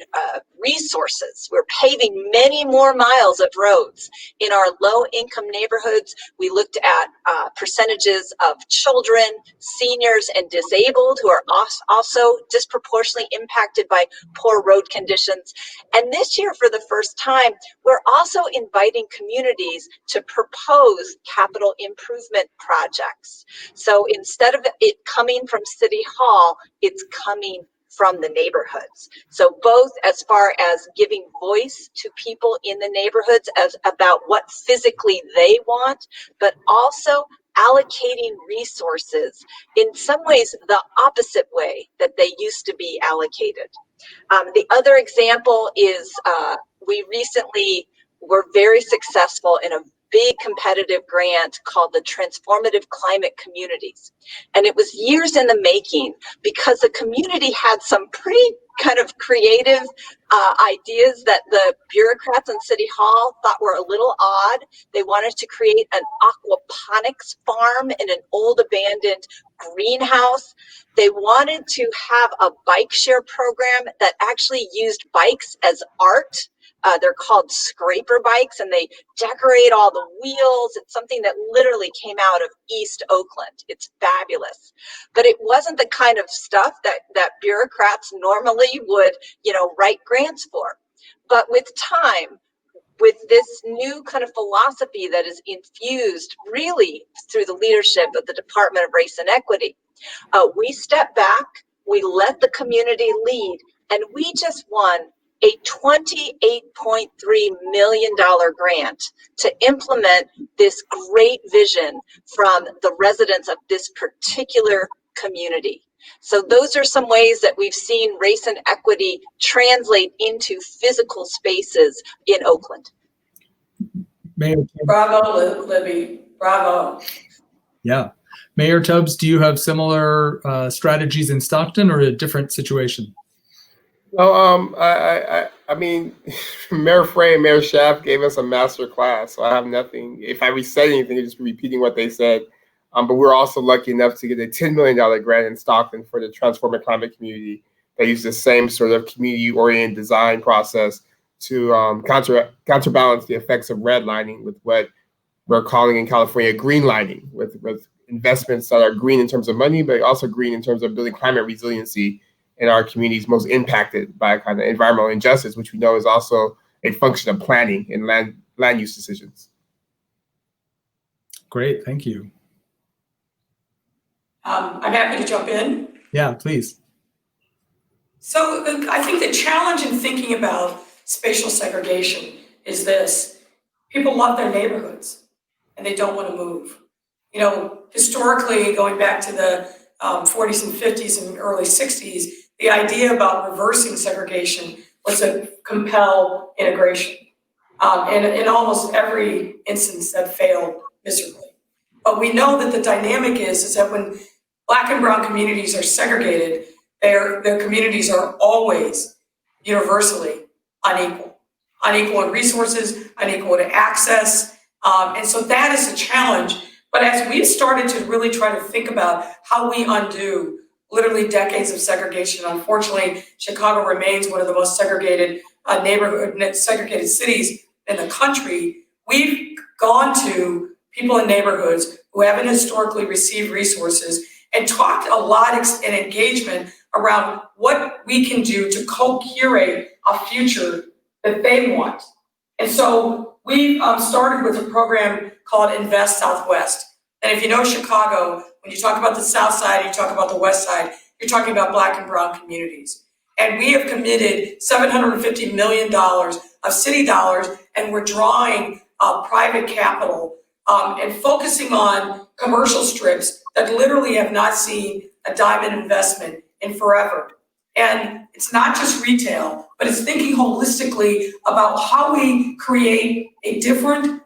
resources. We're paving many more miles of roads in our low-income neighborhoods. We looked at percentages of children, seniors, and disabled who are also disproportionately impacted by poor road conditions. And this year, for the first time, we're also inviting communities to propose capital improvement projects. So instead of it coming from City Hall, it's coming from the neighborhoods. So both as far as giving voice to people in the neighborhoods as about what physically they want, but also allocating resources in some ways the opposite way that they used to be allocated. The other example is we recently were very successful in a big competitive grant called the Transformative Climate Communities. And it was years in the making because the community had some pretty kind of creative ideas that the bureaucrats in City Hall thought were a little odd. They wanted to create an aquaponics farm in an old abandoned greenhouse. They wanted to have a bike share program that actually used bikes as art. They're called scraper bikes, and they decorate all the wheels. It's something that literally came out of East Oakland. It's fabulous. But it wasn't the kind of stuff that bureaucrats normally would, write grants for. But with time, with this new kind of philosophy that is infused really through the leadership of the Department of Race and Equity, we stepped back, we let the community lead, and we just won a $28.3 million grant to implement this great vision from the residents of this particular community. So those are some ways that we've seen race and equity translate into physical spaces in Oakland. Mayor, Bravo, Libby. Bravo. yeah. Mayor Tubbs, do you have similar strategies in Stockton or a different situation? No, I mean, Mayor Frey and Mayor Schaaf gave us a master class, so I have nothing. If I said anything, I'd just be repeating what they said. But we're also lucky enough to get a $10 million grant in Stockton for the Transforming Climate community that uses the same sort of community-oriented design process to counterbalance the effects of redlining with what we're calling in California green lining, with investments that are green in terms of money, but also green in terms of building climate resiliency in our communities most impacted by kind of environmental injustice, which we know is also a function of planning and land use decisions. Great, thank you. I'm happy to jump in. Yeah, please. So I think the challenge in thinking about spatial segregation is this. People love their neighborhoods and they don't want to move. Historically, going back to the 40s and 50s and early 60s, the idea about reversing segregation was to compel integration. And in almost every instance that failed miserably. But we know that the dynamic is that when Black and brown communities are segregated, their communities are always universally unequal. Unequal in resources, unequal in access. And so that is a challenge. But as we've started to really try to think about how we undo literally decades of segregation, unfortunately, Chicago remains one of the most segregated segregated cities in the country. We've gone to people in neighborhoods who haven't historically received resources and talked a lot in engagement around what we can do to co-curate a future that they want. And so we started with a program called Invest Southwest. And if you know Chicago, when you talk about the South Side, you talk about the West Side, you're talking about Black and brown communities. And we have committed $750 million of city dollars, and we're drawing private capital and focusing on commercial strips that literally have not seen a dime in investment in forever. And it's not just retail, but it's thinking holistically about how we create a different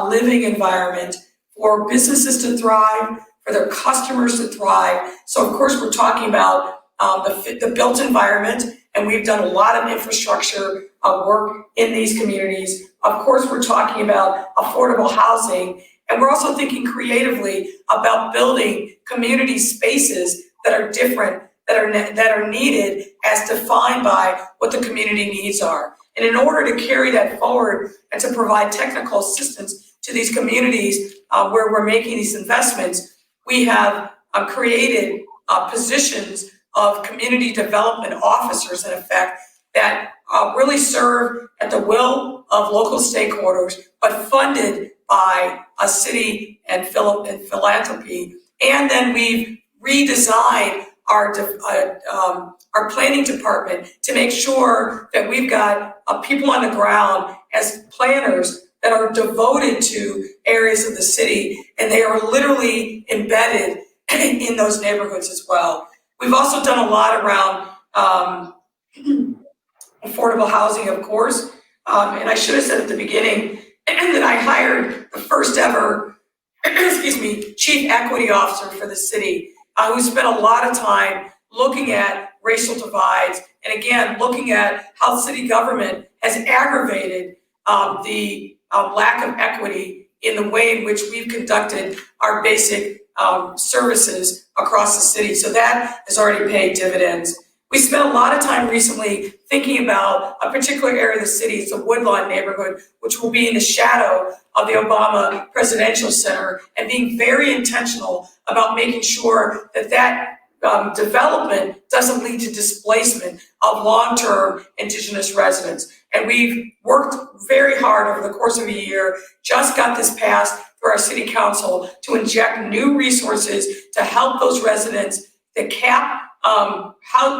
living environment for businesses to thrive, for their customers to thrive. So of course, we're talking about the built environment, and we've done a lot of infrastructure work in these communities. Of course, we're talking about affordable housing, and we're also thinking creatively about building community spaces that are different, that are needed as defined by what the community needs are. And in order to carry that forward and to provide technical assistance to these communities where we're making these investments, we have created positions of community development officers, in effect, that really serve at the will of local stakeholders, but funded by a city and philanthropy. And then we've redesigned our planning department to make sure that we've got people on the ground as planners that are devoted to areas of the city, and they are literally embedded in those neighborhoods as well. We've also done a lot around affordable housing, of course, and I should have said at the beginning that I hired the first ever, chief equity officer for the city, who spent a lot of time looking at racial divides, and again, looking at how city government has aggravated the lack of equity in the way in which we've conducted our basic services across the city. So that has already paid dividends. We spent a lot of time recently thinking about a particular area of the city. It's a Woodlawn neighborhood, which will be in the shadow of the Obama Presidential Center, and being very intentional about making sure that development doesn't lead to displacement of long-term Indigenous residents. And we've worked very hard over the course of a year, just got this passed through our city council to inject new resources to help those residents that cap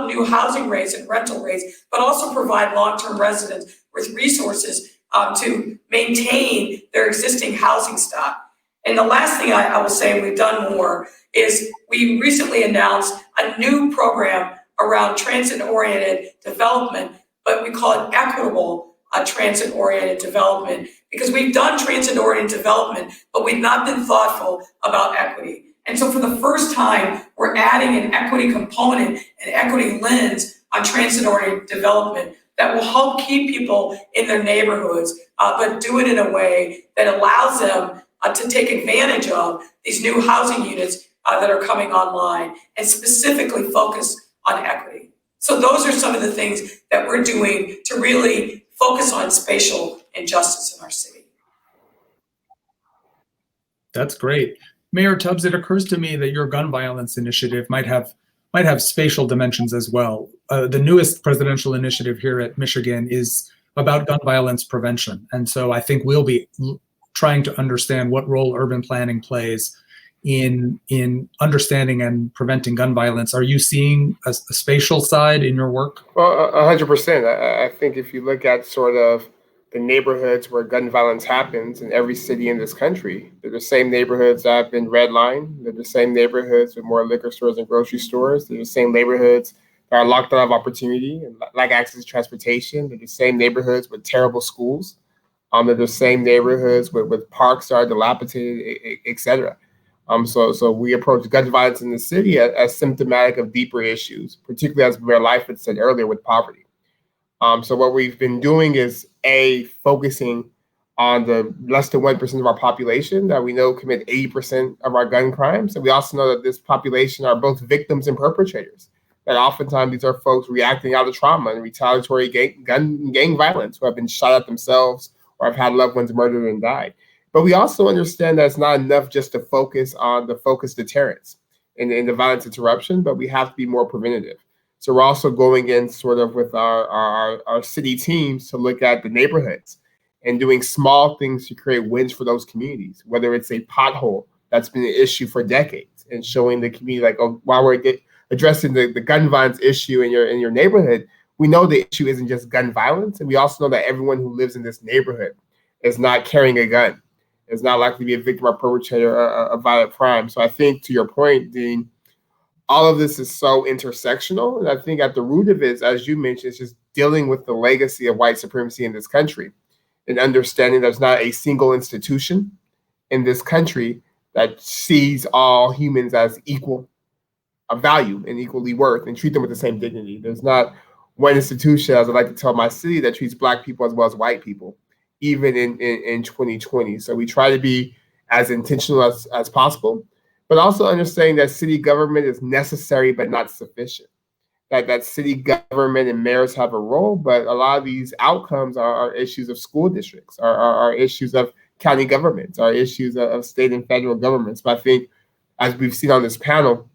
new housing rates and rental rates, but also provide long-term residents with resources to maintain their existing housing stock. And the last thing I will say, we've done more, is we recently announced a new program around transit-oriented development, but we call it Equitable transit-oriented development, because we've done transit-oriented development, but we've not been thoughtful about equity. And so for the first time, we're adding an equity component, an equity lens on transit-oriented development that will help keep people in their neighborhoods, but do it in a way that allows them to take advantage of these new housing units that are coming online, and specifically focus on equity. So those are some of the things that we're doing to really focus on spatial injustice in our city. That's great. Mayor Tubbs, it occurs to me that your gun violence initiative might have spatial dimensions as well. The newest presidential initiative here at Michigan is about gun violence prevention. And so I think we'll be trying to understand what role urban planning plays in understanding and preventing gun violence. Are you seeing a spatial side in your work? Well, 100%. I think if you look at sort of the neighborhoods where gun violence happens in every city in this country, they're the same neighborhoods that have been redlined. They're the same neighborhoods with more liquor stores and grocery stores. They're the same neighborhoods that are locked out of opportunity and lack access to transportation. They're the same neighborhoods with terrible schools. They're the same neighborhoods with parks that are dilapidated, et cetera. So we approach gun violence in the city as symptomatic of deeper issues, particularly as Mayor Lightfoot said earlier, with poverty. So what we've been doing is focusing on the less than 1% of our population that we know commit 80% of our gun crimes. And we also know that this population are both victims and perpetrators. That oftentimes these are folks reacting out of trauma and retaliatory gang violence, who have been shot at themselves or have had loved ones murdered and died. But we also understand that it's not enough just to focus on the focused deterrence in the violence interruption, but we have to be more preventative. So we're also going in sort of with our city teams to look at the neighborhoods and doing small things to create wins for those communities, whether it's a pothole that's been an issue for decades and showing the community like, oh, while we're addressing the gun violence issue in your neighborhood, we know the issue isn't just gun violence. And we also know that everyone who lives in this neighborhood is not carrying a gun, is not likely to be a victim or perpetrator of violent crime. So I think, to your point, Dean, all of this is so intersectional. And I think at the root of it, as you mentioned, it's just dealing with the legacy of white supremacy in this country and understanding there's not a single institution in this country that sees all humans as equal of value and equally worth and treat them with the same dignity. There's not one institution, as I like to tell my city, that treats Black people as well as white people, even in 2020. So we try to be as intentional as possible, but also understanding that city government is necessary but not sufficient. That city government and mayors have a role, but a lot of these outcomes are issues of school districts, are issues of county governments, are issues of state and federal governments. But I think, as we've seen on this panel,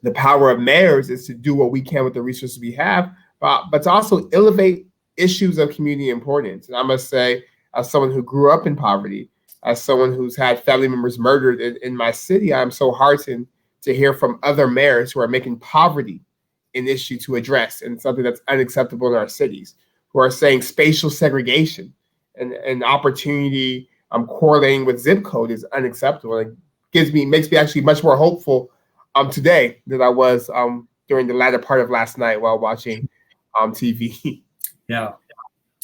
the power of mayors is to do what we can with the resources we have, but to also elevate issues of community importance. And I must say, as someone who grew up in poverty, as someone who's had family members murdered in my city, I'm so heartened to hear from other mayors who are making poverty an issue to address and something that's unacceptable in our cities, who are saying spatial segregation and opportunity correlating with zip code is unacceptable. It makes me actually much more hopeful today than I was during the latter part of last night while watching TV. Yeah,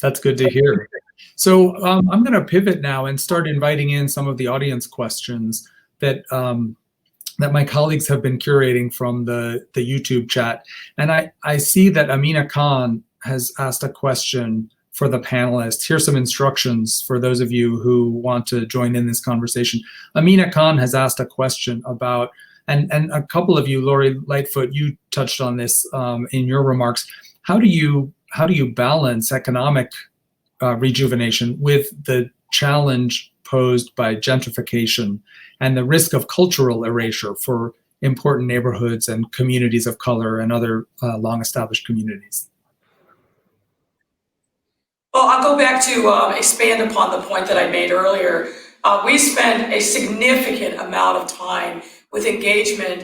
that's good to hear. So I'm going to pivot now and start inviting in some of the audience questions that my colleagues have been curating from the YouTube chat. And I see that Amina Khan has asked a question for the panelists. Here's some instructions for those of you who want to join in this conversation. Amina Khan has asked a question about And a couple of you, Lori Lightfoot, you touched on this in your remarks. How do you balance economic rejuvenation with the challenge posed by gentrification and the risk of cultural erasure for important neighborhoods and communities of color and other long-established communities? Well, I'll go back to expand upon the point that I made earlier. We spent a significant amount of time with engagement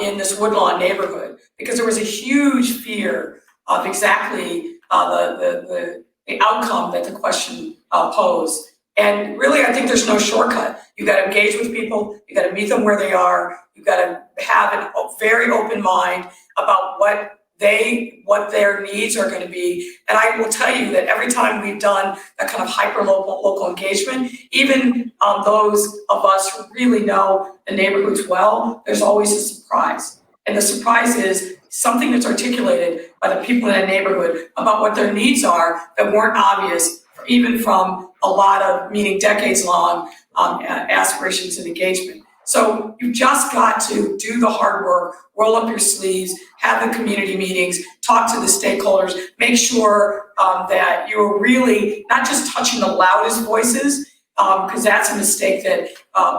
in this Woodlawn neighborhood because there was a huge fear of exactly the outcome that the question posed. And really, I think there's no shortcut. You got to engage with people. You got to meet them where they are. You got to have a very open mind about what their needs are going to be. And I will tell you that every time we've done that kind of hyper-local engagement, even those of us who really know the neighborhoods well, there's always a surprise. And the surprise is something that's articulated by the people in a neighborhood about what their needs are that weren't obvious, even from a lot of, meaning decades-long aspirations and engagement. So you've just got to do the hard work, roll up your sleeves, have the community meetings, talk to the stakeholders, make sure that you're really not just touching the loudest voices, because that's a mistake that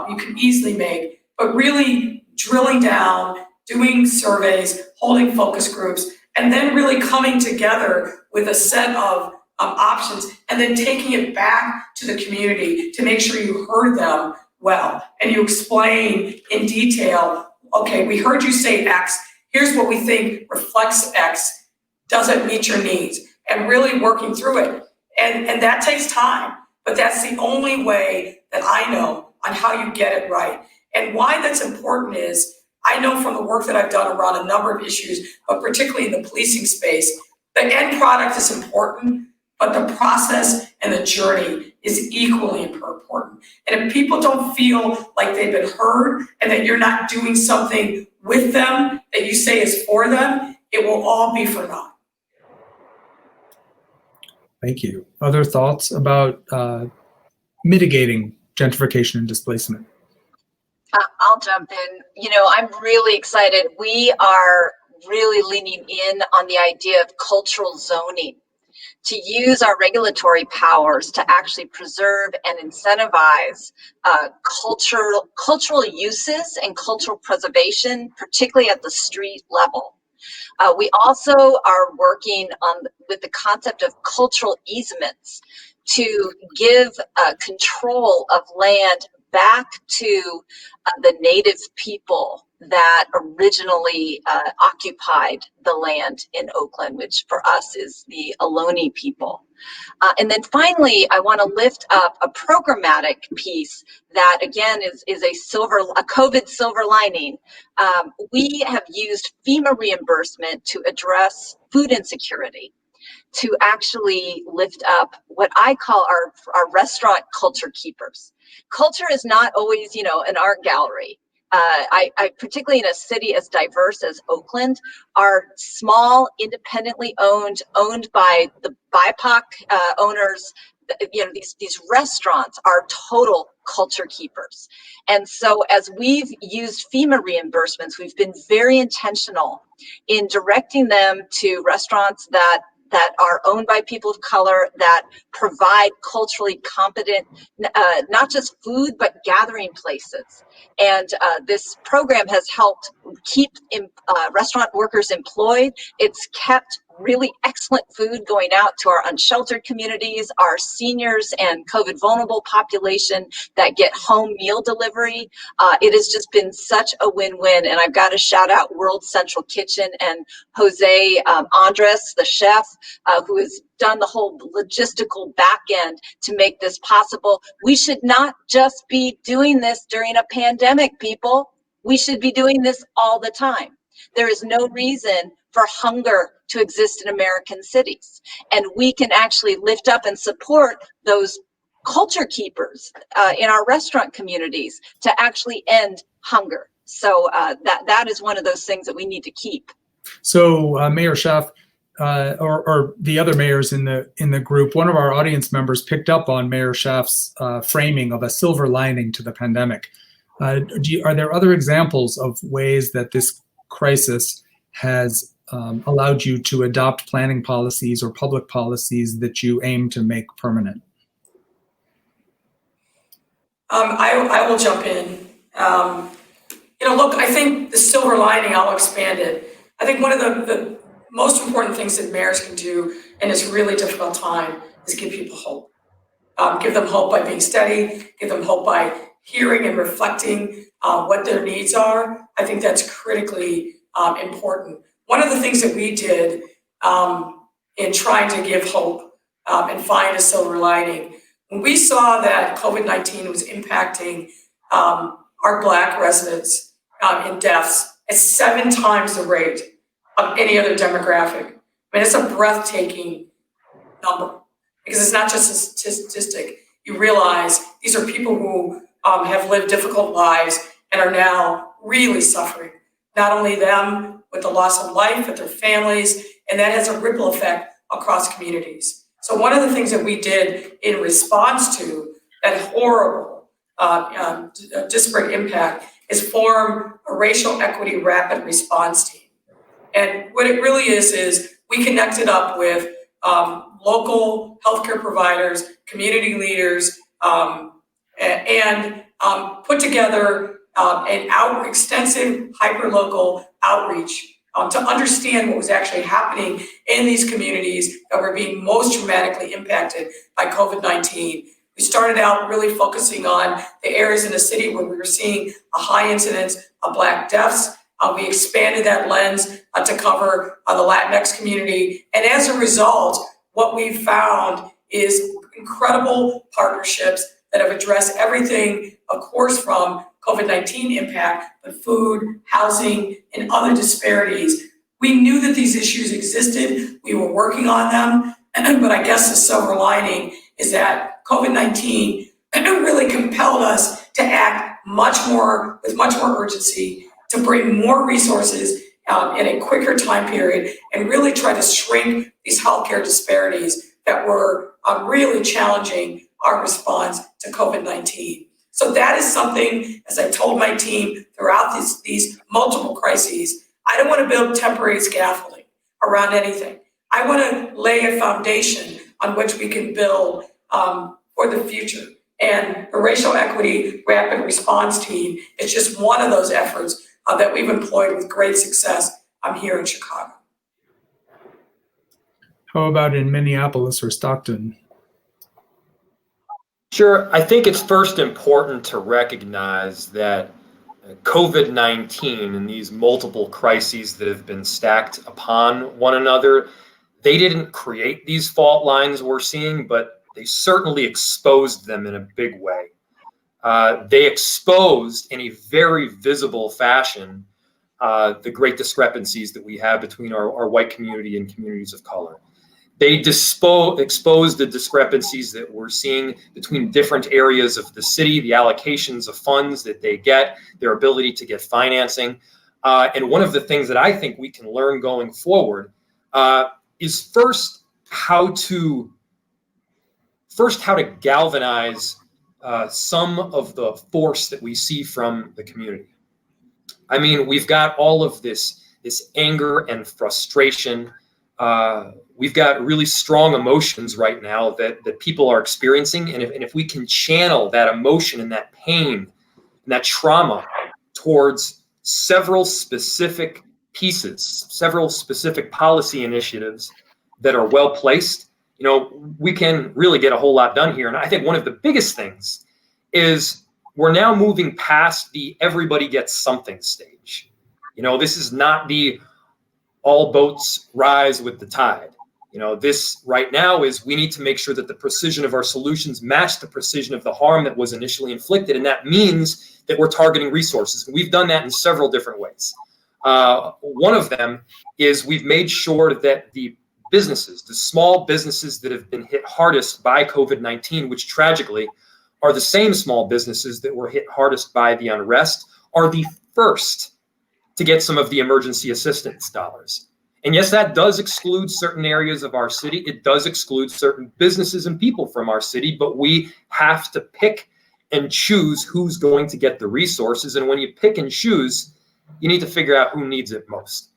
you can easily make, but really drilling down, doing surveys, holding focus groups, and then really coming together with a set of options, and then taking it back to the community to make sure you heard them well, and you explain in detail, okay, we heard you say X, here's what we think reflects X, doesn't meet your needs, and really working through it. And that takes time, but that's the only way that I know on how you get it right. And why that's important is, I know from the work that I've done around a number of issues, but particularly in the policing space, the end product is important, but the process and the journey is equally important. And if people don't feel like they've been heard and that you're not doing something with them that you say is for them, it will all be for naught. Thank you. Other thoughts about mitigating gentrification and displacement? I'll jump in. You know, I'm really excited. We are really leaning in on the idea of cultural zoning, to use our regulatory powers to actually preserve and incentivize cultural uses and cultural preservation, particularly at the street level. We also are working with the concept of cultural easements to give control of land back to the native people that originally occupied the land in Oakland, which for us is the Ohlone people. And then finally, I want to lift up a programmatic piece that, again, is a COVID silver lining. We have used FEMA reimbursement to address food insecurity, to actually lift up what I call our restaurant culture keepers. Culture is not always, you know, an art gallery. I particularly in a city as diverse as Oakland, are small, independently owned by the BIPOC owners. You know, these restaurants are total culture keepers. And so as we've used FEMA reimbursements, we've been very intentional in directing them to restaurants that are owned by people of color, that provide culturally competent, not just food, but gathering places. And this program has helped keep restaurant workers employed. It's kept really excellent food going out to our unsheltered communities, our seniors and COVID vulnerable population that get home meal delivery. It has just been such a win-win. And I've got to shout out World Central Kitchen and Jose Andres, the chef, who has done the whole logistical back end to make this possible. We should not just be doing this during a pandemic, people. We should be doing this all the time. There is no reason for hunger to exist in American cities. And we can actually lift up and support those culture keepers in our restaurant communities to actually end hunger. So that is one of those things that we need to keep. So Mayor Schaaf, or the other mayors in the group, one of our audience members picked up on Mayor Schaaf's framing of a silver lining to the pandemic. Are there other examples of ways that this crisis has allowed you to adopt planning policies or public policies that you aim to make permanent? I will jump in. Look, I think the silver lining, I'll expand it. I think one of the most important things that mayors can do in this really difficult time is give people hope. Give them hope by being steady, give them hope by hearing and reflecting what their needs are. I think that's critically important. One of the things that we did in trying to give hope and find a silver lining, when we saw that COVID-19 was impacting our Black residents in deaths at 7 times the rate of any other demographic. I mean, it's a breathtaking number because it's not just a statistic. You realize these are people who have lived difficult lives and are now really suffering. Not only them with the loss of life, but their families, and that has a ripple effect across communities. So one of the things that we did in response to that horrible disparate impact is form a racial equity rapid response team. And what it really is we connected up with local healthcare providers, community leaders, and put together an extensive hyperlocal outreach to understand what was actually happening in these communities that were being most dramatically impacted by COVID-19. We started out really focusing on the areas in the city where we were seeing a high incidence of Black deaths. We expanded that lens to cover the Latinx community. And as a result, what we've found is incredible partnerships that have addressed everything, of course, from COVID-19 impact, but food, housing, and other disparities. We knew that these issues existed. We were working on them. But I guess the silver lining is that COVID-19 really compelled us to act with much more urgency, to bring more resources in a quicker time period, and really try to shrink these healthcare disparities that were really challenging our response to COVID-19. So that is something, as I told my team throughout these multiple crises, I don't want to build temporary scaffolding around anything. I want to lay a foundation on which we can build for the future. And the Racial Equity Rapid Response Team is just one of those efforts that we've employed with great success here in Chicago. How about in Minneapolis or Stockton? Sure. I think it's first important to recognize that COVID-19 and these multiple crises that have been stacked upon one another, they didn't create these fault lines we're seeing, but they certainly exposed them in a big way. They exposed in a very visible fashion the great discrepancies that we have between our white community and communities of color. They exposed the discrepancies that we're seeing between different areas of the city, the allocations of funds that they get, their ability to get financing. And one of the things that I think we can learn going forward is first how to galvanize some of the force that we see from the community. I mean, we've got all of this anger and frustration. We've got really strong emotions right now that people are experiencing. And if we can channel that emotion and that pain and that trauma towards several specific pieces, several specific policy initiatives that are well placed, we can really get a whole lot done here. And I think one of the biggest things is we're now moving past the everybody gets something stage. This is not the all boats rise with the tide. This right now is we need to make sure that the precision of our solutions match the precision of the harm that was initially inflicted. And that means that we're targeting resources. And we've done that in several different ways. One of them is we've made sure that the businesses, the small businesses that have been hit hardest by COVID-19, which tragically are the same small businesses that were hit hardest by the unrest, are the first to get some of the emergency assistance dollars. And yes, that does exclude certain areas of our city. It does exclude certain businesses and people from our city, but we have to pick and choose who's going to get the resources. And when you pick and choose, you need to figure out who needs it most.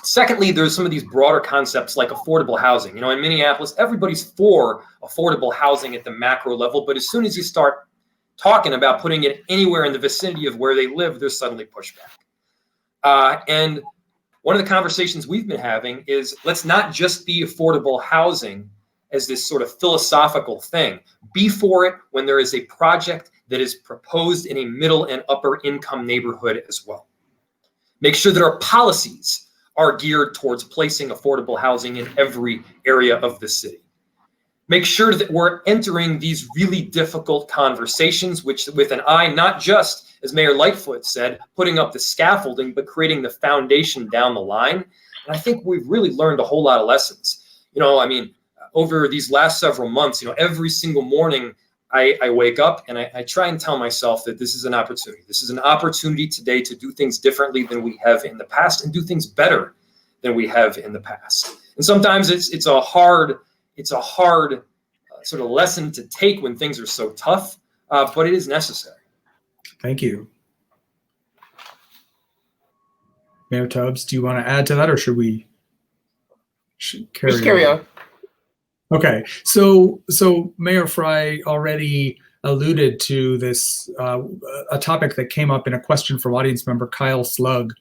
Secondly, there's some of these broader concepts like affordable housing. You know, in Minneapolis, everybody's for affordable housing at the macro level, but as soon as you start talking about putting it anywhere in the vicinity of where they live, there's suddenly pushback. And one of the conversations we've been having is, let's not just be affordable housing as this sort of philosophical thing. Be for it when there is a project that is proposed in a middle and upper income neighborhood as well. Make sure that our policies are geared towards placing affordable housing in every area of the city. Make sure that we're entering these really difficult conversations, which with an eye, not just, as Mayor Lightfoot said, putting up the scaffolding, but creating the foundation down the line. And I think we've really learned a whole lot of lessons. You know, I mean, over these last several months, you know, every single morning I wake up and I try and tell myself that this is an opportunity. This is an opportunity today to do things differently than we have in the past and do things better than we have in the past. And sometimes it's a hard sort of lesson to take when things are so tough, but it is necessary. Thank you. Mayor Tubbs, do you want to add to that, or should we carry on? Okay, so Mayor Frey already alluded to this, a topic that came up in a question from audience member Kyle Slug,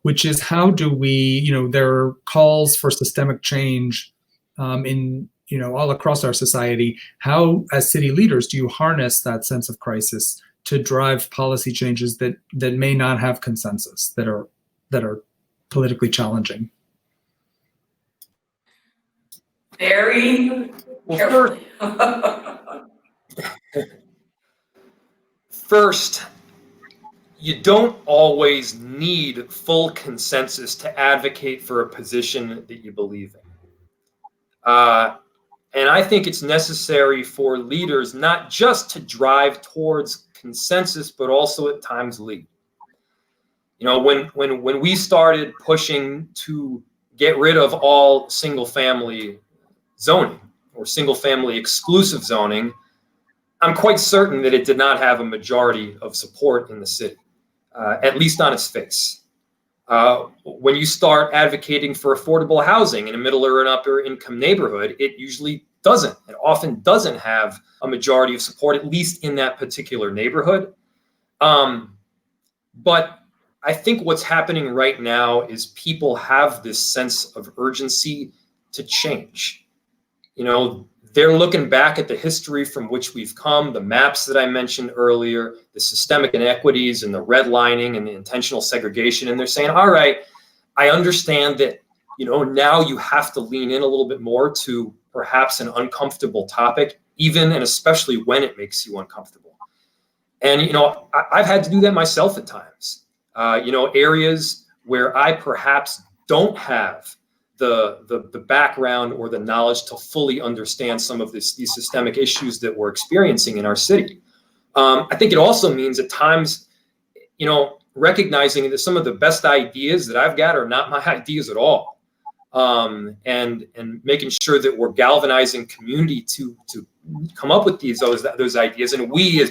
which is how do we, you know, there are calls for systemic change in, you know, all across our society. How, as city leaders, do you harness that sense of crisis to drive policy changes that may not have consensus, that are politically challenging? Very carefully. First, you don't always need full consensus to advocate for a position that you believe in. And I think it's necessary for leaders not just to drive towards consensus, but also at times lead. You know, when we started pushing to get rid of all single family zoning or single family exclusive zoning, I'm quite certain that it did not have a majority of support in the city, at least on its face. When you start advocating for affordable housing in a middle or an upper income neighborhood, it usually doesn't. It often doesn't have a majority of support, at least in that particular neighborhood. But I think what's happening right now is people have this sense of urgency to change. You know, they're looking back at the history from which we've come, the maps that I mentioned earlier, the systemic inequities and the redlining and the intentional segregation. And they're saying, all right, I understand that, you know, now you have to lean in a little bit more to perhaps an uncomfortable topic, even and especially when it makes you uncomfortable. And, you know, I've had to do that myself at times. You know, areas where I perhaps don't have the background or the knowledge to fully understand some of these systemic issues that we're experiencing in our city. I think it also means at times, you know, recognizing that some of the best ideas that I've got are not my ideas at all. And making sure that we're galvanizing community to come up with those ideas. And we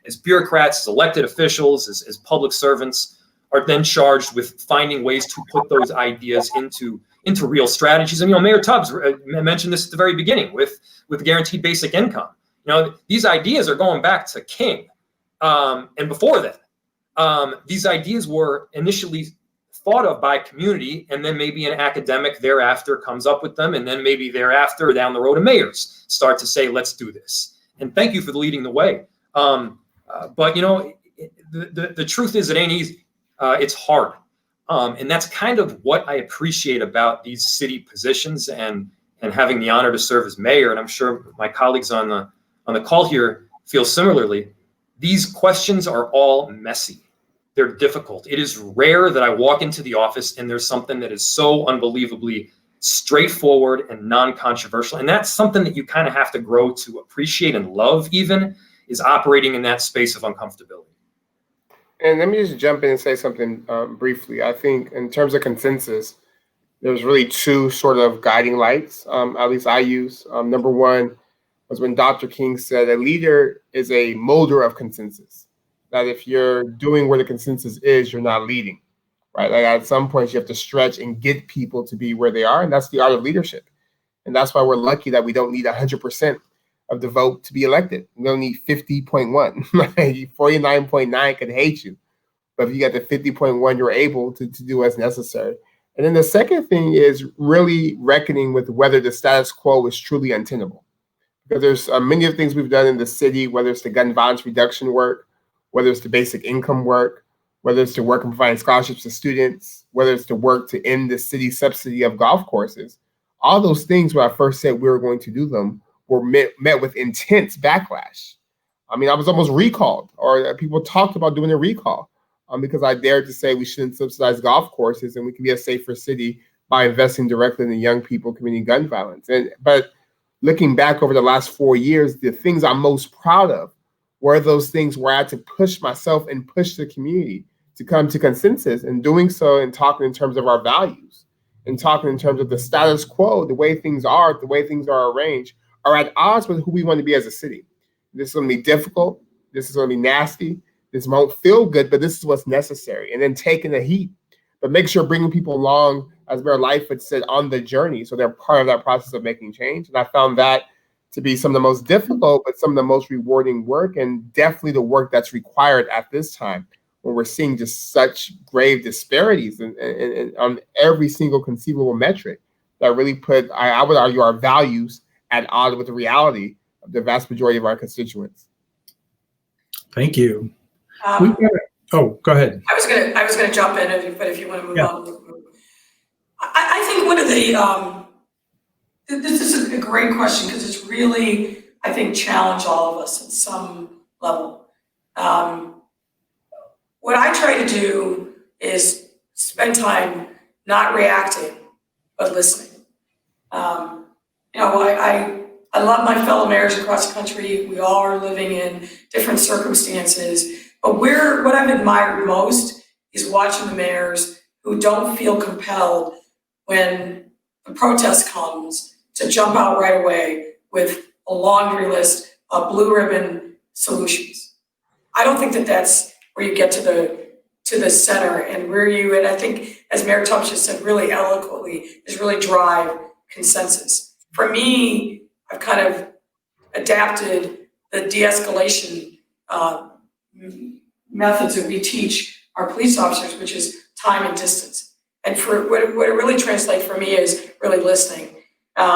as bureaucrats, as elected officials, as public servants, are then charged with finding ways to put those ideas into real strategies. And, you know, Mayor Tubbs mentioned this at the very beginning with guaranteed basic income. You know, these ideas are going back to King. And before that, these ideas were initially thought of by community, and then maybe an academic thereafter comes up with them, and then maybe thereafter down the road, mayors start to say, let's do this. And thank you for leading the way. But, you know, the truth is it ain't easy. It's hard. And that's kind of what I appreciate about these city positions and having the honor to serve as mayor. And I'm sure my colleagues on the call here feel similarly. These questions are all messy. They're difficult. It is rare that I walk into the office and there's something that is so unbelievably straightforward and non-controversial. And that's something that you kind of have to grow to appreciate and love, even, is operating in that space of uncomfortability. And let me just jump in and say something briefly. I think in terms of consensus, there's really two sort of guiding lights, at least I use. Number one, was when Dr. King said a leader is a molder of consensus. That if you're doing where the consensus is, you're not leading, right? Like at some point you have to stretch and get people to be where they are. And that's the art of leadership. And that's why we're lucky that we don't need 100% of the vote to be elected. We don't need 50.1. 49.9 could hate you. But if you got the 50.1, you're able to do what's necessary. And then the second thing is really reckoning with whether the status quo is truly untenable. Because there's many of the things we've done in the city, whether it's the gun violence reduction work, whether it's the basic income work, whether it's the work in providing scholarships to students, whether it's the work to end the city subsidy of golf courses. All those things, when I first said we were going to do them, were met with intense backlash. I mean, I was almost recalled, or people talked about doing a recall because I dared to say we shouldn't subsidize golf courses and we can be a safer city by investing directly in the young people committing gun violence. But looking back over the last 4 years, the things I'm most proud of were those things where I had to push myself and push the community to come to consensus, and doing so and talking in terms of our values and talking in terms of the status quo, the way things are arranged, are at odds with who we want to be as a city. This is going to be difficult. This is going to be nasty. This won't feel good, but this is what's necessary. And then taking the heat, but make sure bringing people along, as Mayor Lightfoot said, on the journey, so they're part of that process of making change. And I found that to be some of the most difficult, but some of the most rewarding work, and definitely the work that's required at this time when we're seeing just such grave disparities and on every single conceivable metric that really put, I would argue, our values at odds with the reality of the vast majority of our constituents. Thank you. Go ahead. I was gonna jump in, but if you want to move on. I think one of the, this is a great question because it's really, I think, challenged all of us at some level. What I try to do is spend time not reacting, but listening. I love my fellow mayors across the country. We all are living in different circumstances, but what I've admired most is watching the mayors who don't feel compelled when the protest comes to jump out right away with a laundry list of blue ribbon solutions. I don't think that that's where you get to the center and and I think, as Mayor Tubbs just said really eloquently, is really drive consensus. For me, I've kind of adapted the de-escalation methods that we teach our police officers, which is time and distance. And for what it really translates for me is really listening. There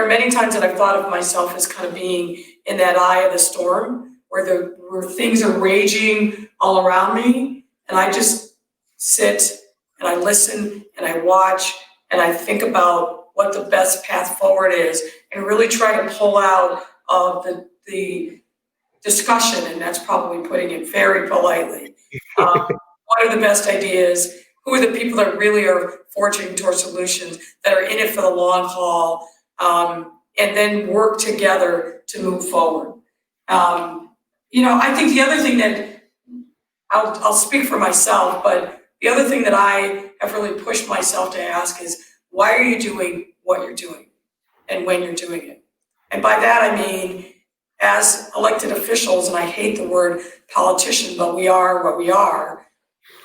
are many times that I've thought of myself as kind of being in that eye of the storm where things are raging all around me, and I just sit and I listen and I watch and I think about what the best path forward is, and really try to pull out of the discussion, and that's probably putting it very politely. What are the best ideas? Who are the people that really are forging towards solutions, that are in it for the long haul, and then work together to move forward? I think the other thing that I'll speak for myself, but the other thing that I have really pushed myself to ask is, why are you doing what you're doing and when you're doing it? And by that, I mean, as elected officials, and I hate the word politician, but we are what we are,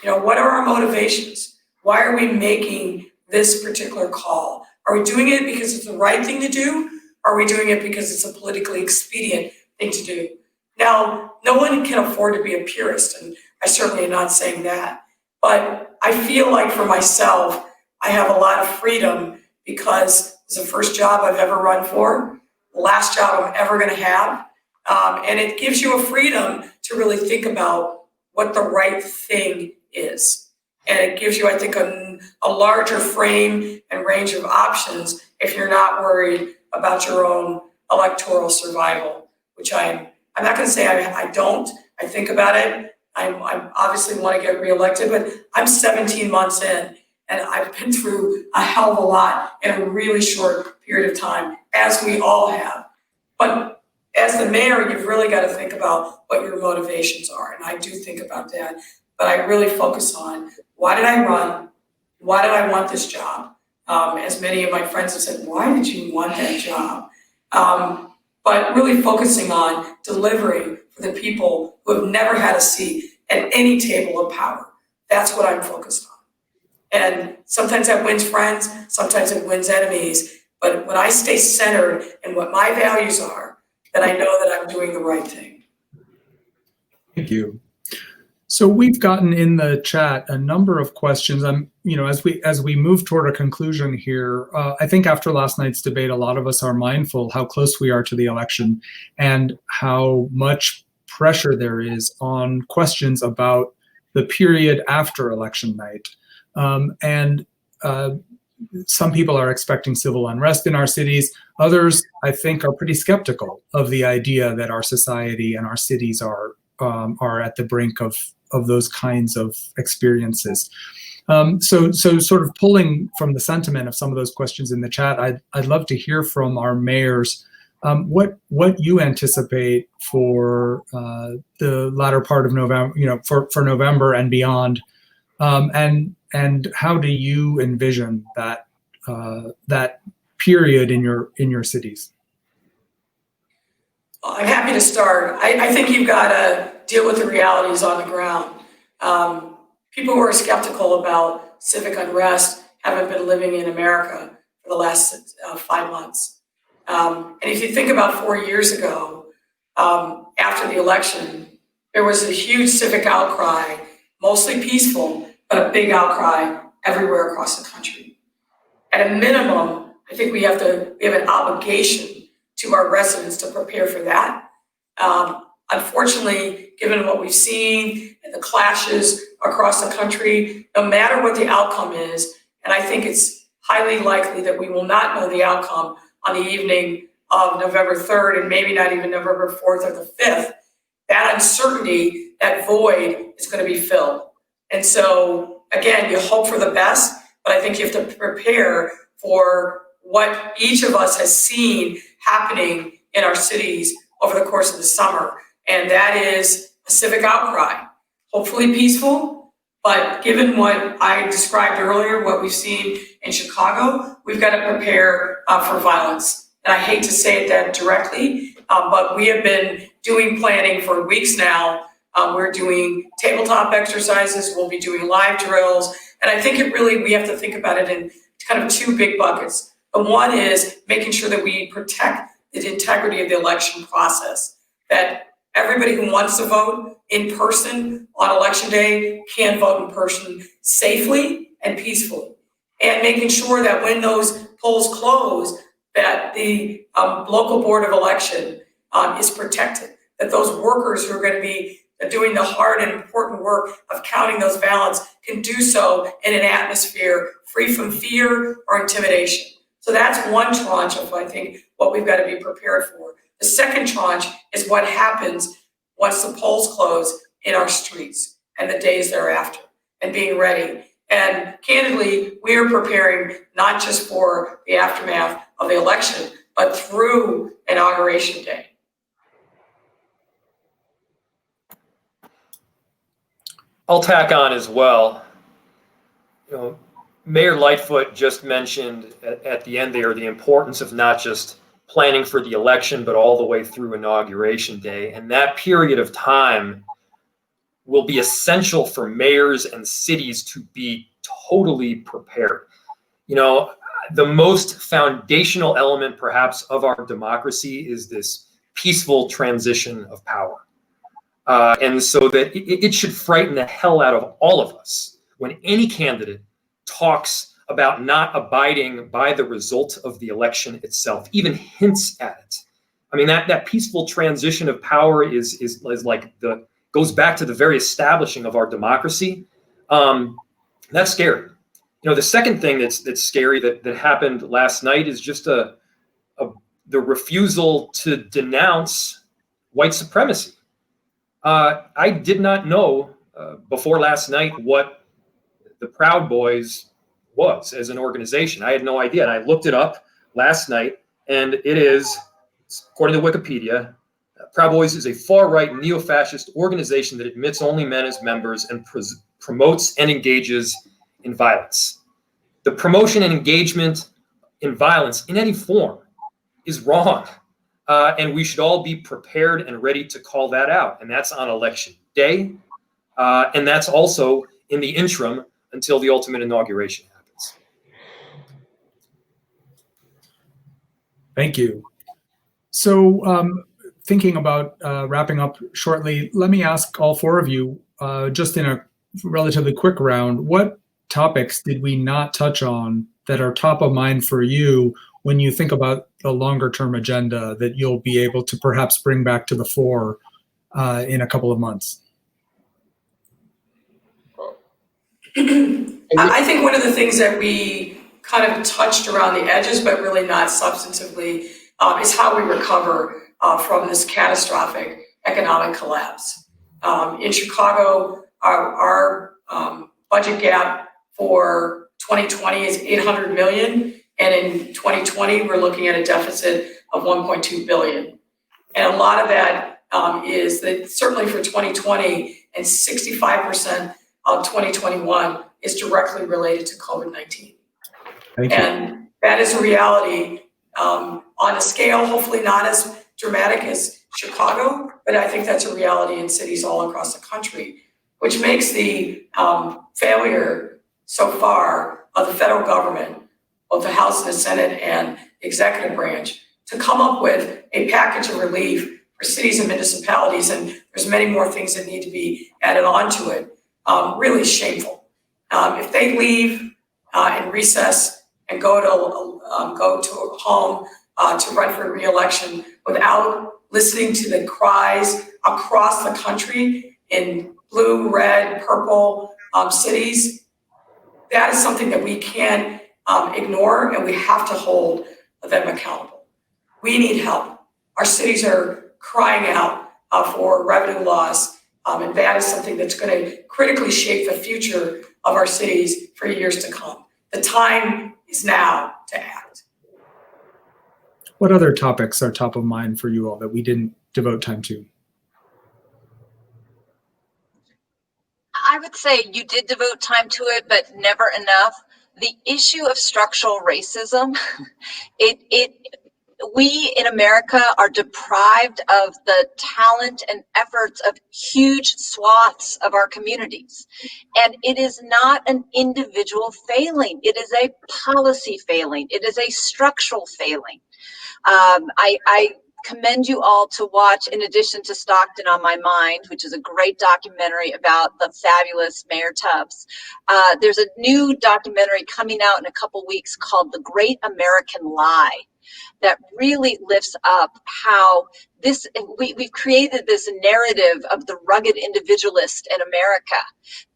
what are our motivations? Why are we making this particular call? Are we doing it because it's the right thing to do? Or are we doing it because it's a politically expedient thing to do? Now, no one can afford to be a purist, and I certainly am not saying that. But I feel like for myself, I have a lot of freedom because it's the first job I've ever run for, the last job I'm ever going to have. And it gives you a freedom to really think about what the right thing is. And it gives you, I think, a larger frame and range of options if you're not worried about your own electoral survival, which I'm not going to say I don't. I think about it. I obviously want to get reelected, but I'm 17 months in, and I've been through a hell of a lot in a really short period of time, as we all have. But as the mayor, you've really got to think about what your motivations are, and I do think about that. But I really focus on, why did I run? Why did I want this job? As many of my friends have said, why did you want that job? but really focusing on delivering for the people who have never had a seat at any table of power. That's what I'm focused on. And sometimes that wins friends, sometimes it wins enemies. But when I stay centered in what my values are, then I know that I'm doing the right thing. Thank you. So we've gotten in the chat a number of questions. As we move toward a conclusion here, I think after last night's debate, a lot of us are mindful how close we are to the election and how much pressure there is on questions about the period after election night. Some people are expecting civil unrest in our cities. Others, I think, are pretty skeptical of the idea that our society and our cities are at the brink of those kinds of experiences. So sort of pulling from the sentiment of some of those questions in the chat, I'd love to hear from our mayors what you anticipate for the latter part of November, for November and beyond, and how do you envision that period in your cities? I'm happy to start. I think you've got to deal with the realities on the ground. People who are skeptical about civic unrest haven't been living in America for the last 5 months. And if you think about 4 years ago, after the election, there was a huge civic outcry, mostly peaceful, but a big outcry everywhere across the country. At a minimum, I think we have an obligation to our residents to prepare for that. Unfortunately, given what we've seen and the clashes across the country, no matter what the outcome is, and I think it's highly likely that we will not know the outcome on the evening of November 3rd and maybe not even November 4th or the 5th, that uncertainty, that void is going to be filled. And so, again, you hope for the best, but I think you have to prepare for what each of us has seen happening in our cities over the course of the summer. And that is a civic outcry, hopefully peaceful, but given what I described earlier, what we've seen in Chicago, we've got to prepare for violence. And I hate to say it that directly, but we have been doing planning for weeks now. We're doing tabletop exercises, we'll be doing live drills. And I think we have to think about it in kind of two big buckets. The one is making sure that we protect the integrity of the election process, that everybody who wants to vote in person on election day can vote in person safely and peacefully. And making sure that when those polls close, that the local board of election is protected, that those workers who are going to be doing the hard and important work of counting those ballots can do so in an atmosphere free from fear or intimidation. So that's one tranche of, I think, what we've got to be prepared for. The second tranche is what happens once the polls close in our streets and the days thereafter, and being ready. And candidly, we are preparing not just for the aftermath of the election, but through Inauguration Day. I'll tack on as well. Mayor Lightfoot just mentioned at the end there the importance of not just planning for the election, but all the way through Inauguration Day. And that period of time will be essential for mayors and cities to be totally prepared. The most foundational element perhaps of our democracy is this peaceful transition of power. And so that it should frighten the hell out of all of us when any candidate talks about not abiding by the result of the election itself, even hints at it. I mean, that peaceful transition of power is like goes back to the very establishing of our democracy. That's scary. The second thing that's scary that happened last night is just the refusal to denounce white supremacy. I did not know before last night what the Proud Boys was as an organization. I had no idea. And I looked it up last night, and it is, according to Wikipedia, Proud Boys is a far-right neo-fascist organization that admits only men as members and promotes and engages in violence. The promotion and engagement in violence in any form is wrong. and we should all be prepared and ready to call that out. And that's on election day. And that's also in the interim until the ultimate inauguration happens. Thank you. So thinking about wrapping up shortly, let me ask all four of you, just in a relatively quick round, what topics did we not touch on that are top of mind for you when you think about the longer term agenda that you'll be able to perhaps bring back to the fore in a couple of months? I think one of the things that we kind of touched around the edges, but really not substantively, is how we recover from this catastrophic economic collapse. In Chicago, our budget gap for 2020 is $800 million, and in 2020 we're looking at a deficit of $1.2 billion. And a lot of that is that certainly for 2020 and 65% of 2021 is directly related to COVID-19. And that is a reality on a scale, hopefully not as dramatic as Chicago, but I think that's a reality in cities all across the country, which makes the failure so far of the federal government, both the House and the Senate and the executive branch, to come up with a package of relief for cities and municipalities, and there's many more things that need to be added on to it, really shameful. If they leave and recess and go to a home to run for re-election without listening to the cries across the country in blue, red, purple cities, that is something that we can't ignore, and we have to hold them accountable. We need help. Our cities are crying out for revenue loss, and that is something that's going to critically shape the future of our cities for years to come. The time is now to act. What other topics are top of mind for you all that we didn't devote time to? I would say you did devote time to it, but never enough. The issue of structural racism, we in America are deprived of the talent and efforts of huge swaths of our communities. And it is not an individual failing. It is a policy failing. It is a structural failing. I commend you all to watch, in addition to Stockton on My Mind, which is a great documentary about the fabulous Mayor Tubbs. There's a new documentary coming out in a couple weeks called The Great American Lie, that really lifts up how we've created this narrative of the rugged individualist in America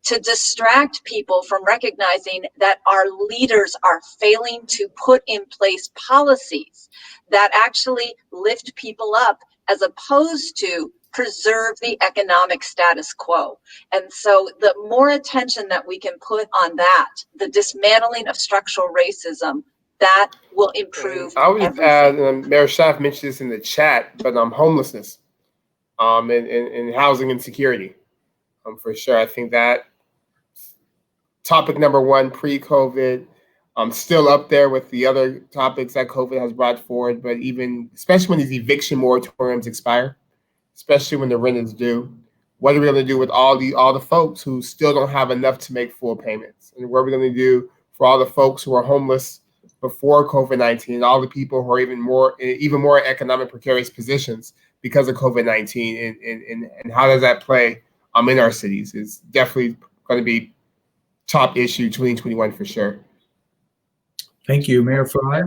to distract people from recognizing that our leaders are failing to put in place policies that actually lift people up, as opposed to preserve the economic status quo. And so the more attention that we can put on that, the dismantling of structural racism, that will improve. I would just add, Mayor Schaaf mentioned this in the chat, but homelessness, and housing insecurity, for sure. I think that topic number one pre-COVID, still up there with the other topics that COVID has brought forward. But especially when these eviction moratoriums expire, especially when the rent is due, what are we going to do with all the folks who still don't have enough to make full payments, and what are we going to do for all the folks who are homeless before COVID-19, all the people who are even more economic precarious positions because of COVID-19, and how does that play in our cities is definitely going to be top issue 2021 for sure. Thank you, Mayor Fry.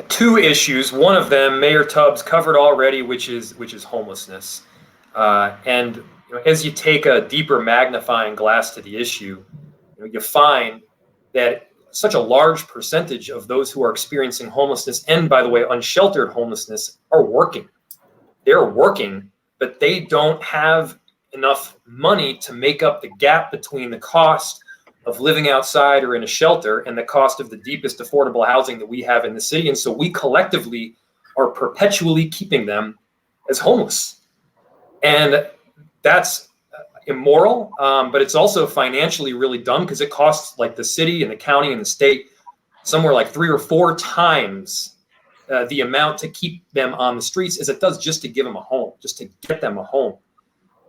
Two issues. One of them, Mayor Tubbs covered already, which is homelessness. And as you take a deeper magnifying glass to the issue, you find that such a large percentage of those who are experiencing homelessness, and by the way, unsheltered homelessness, are working. They're working, but they don't have enough money to make up the gap between the cost of living outside or in a shelter and the cost of the deepest affordable housing that we have in the city. And so we collectively are perpetually keeping them as homeless. And that's immoral, but it's also financially really dumb, because it costs like the city and the county and the state somewhere like 3 or 4 times the amount to keep them on the streets as it does just to give them a home, just to get them a home.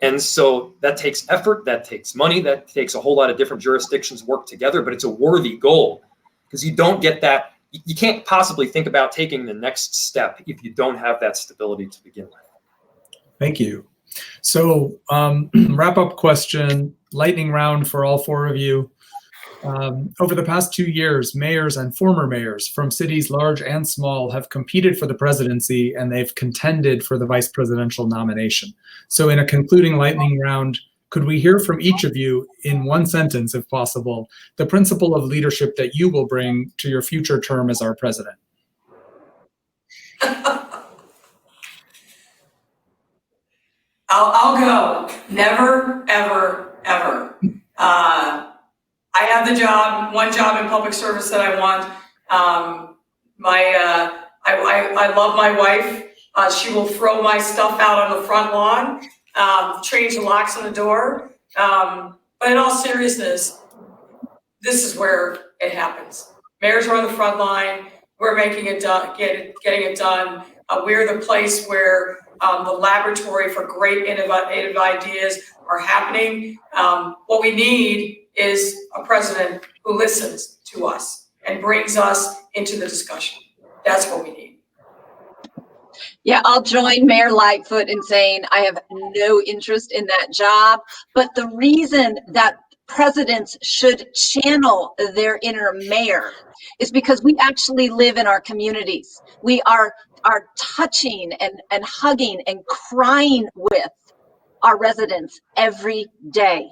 And so that takes effort, that takes money, that takes a whole lot of different jurisdictions work together, but it's a worthy goal because you don't get that. You can't possibly think about taking the next step if you don't have that stability to begin with. Thank you. So wrap up question, lightning round for all 4 of you. Over the past 2 years, mayors and former mayors from cities large and small have competed for the presidency, and they've contended for the vice presidential nomination. So in a concluding lightning round, could we hear from each of you in 1 sentence, if possible, the principle of leadership that you will bring to your future term as our president? I'll go. Never, ever, ever. I have the job, one job in public service that I want. I love my wife. She will throw my stuff out on the front lawn, change the locks on the door. But in all seriousness, this is where it happens. Mayors are on the front line. We're making it done, getting it done. We're the place where the laboratory for great innovative ideas are happening. What we need is a president who listens to us and brings us into the discussion. That's what we need. Yeah, I'll join Mayor Lightfoot in saying I have no interest in that job. But the reason that presidents should channel their inner mayor is because we actually live in our communities. We are touching and hugging and crying with our residents every day.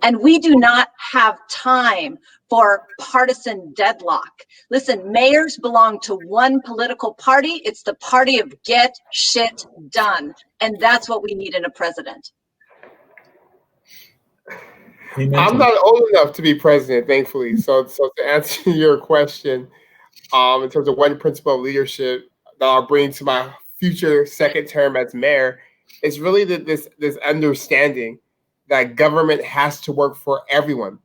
And we do not have time for partisan deadlock. Listen, mayors belong to one political party. It's the party of get shit done. And that's what we need in a president. I'm not old enough to be president, thankfully. So to answer your question, in terms of one principle of leadership that I'll bring to my future second term as mayor, is really this understanding that government has to work for everyone,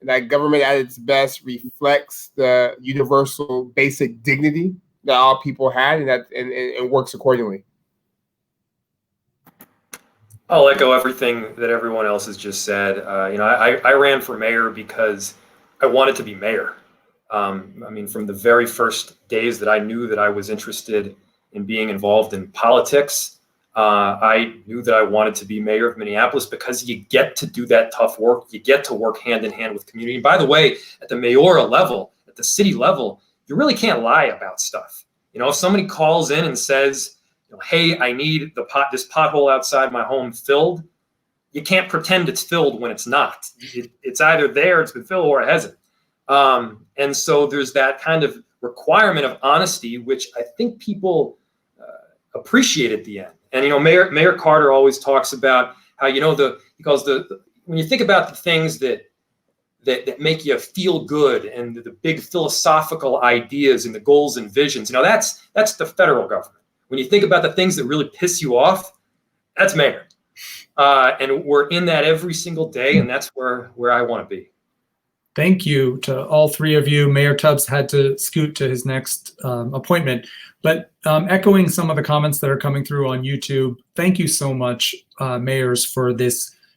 and that government at its best reflects the universal basic dignity that all people had, and works accordingly. I'll echo everything that everyone else has just said. I ran for mayor because I wanted to be mayor. From the very first days that I knew that I was interested in being involved in politics, I knew that I wanted to be mayor of Minneapolis because you get to do that tough work. You get to work hand in hand with community. And by the way, at the mayoral level, at the city level, you really can't lie about stuff. If somebody calls in and says, hey, I need this pothole outside my home filled, you can't pretend it's filled when it's not. It's either there, it's been filled, or it hasn't. And so there's that kind of requirement of honesty, which I think people appreciate at the end. And Mayor Carter always talks about how when you think about the things that make you feel good and the big philosophical ideas and the goals and visions, that's the federal government. When you think about the things that really piss you off, that's mayor. And we're in that every single day, and that's where I want to be. Thank you to all 3 of you. Mayor Tubbs had to scoot to his next appointment, but echoing some of the comments that are coming through on YouTube, thank you so much, mayors, for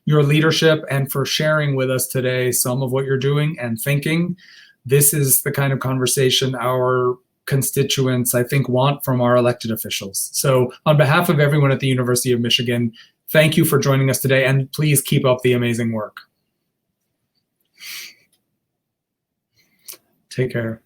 your leadership and for sharing with us today some of what you're doing and thinking. This is the kind of conversation our constituents, I think, want from our elected officials. So on behalf of everyone at the University of Michigan, thank you for joining us today, and please keep up the amazing work. Take care.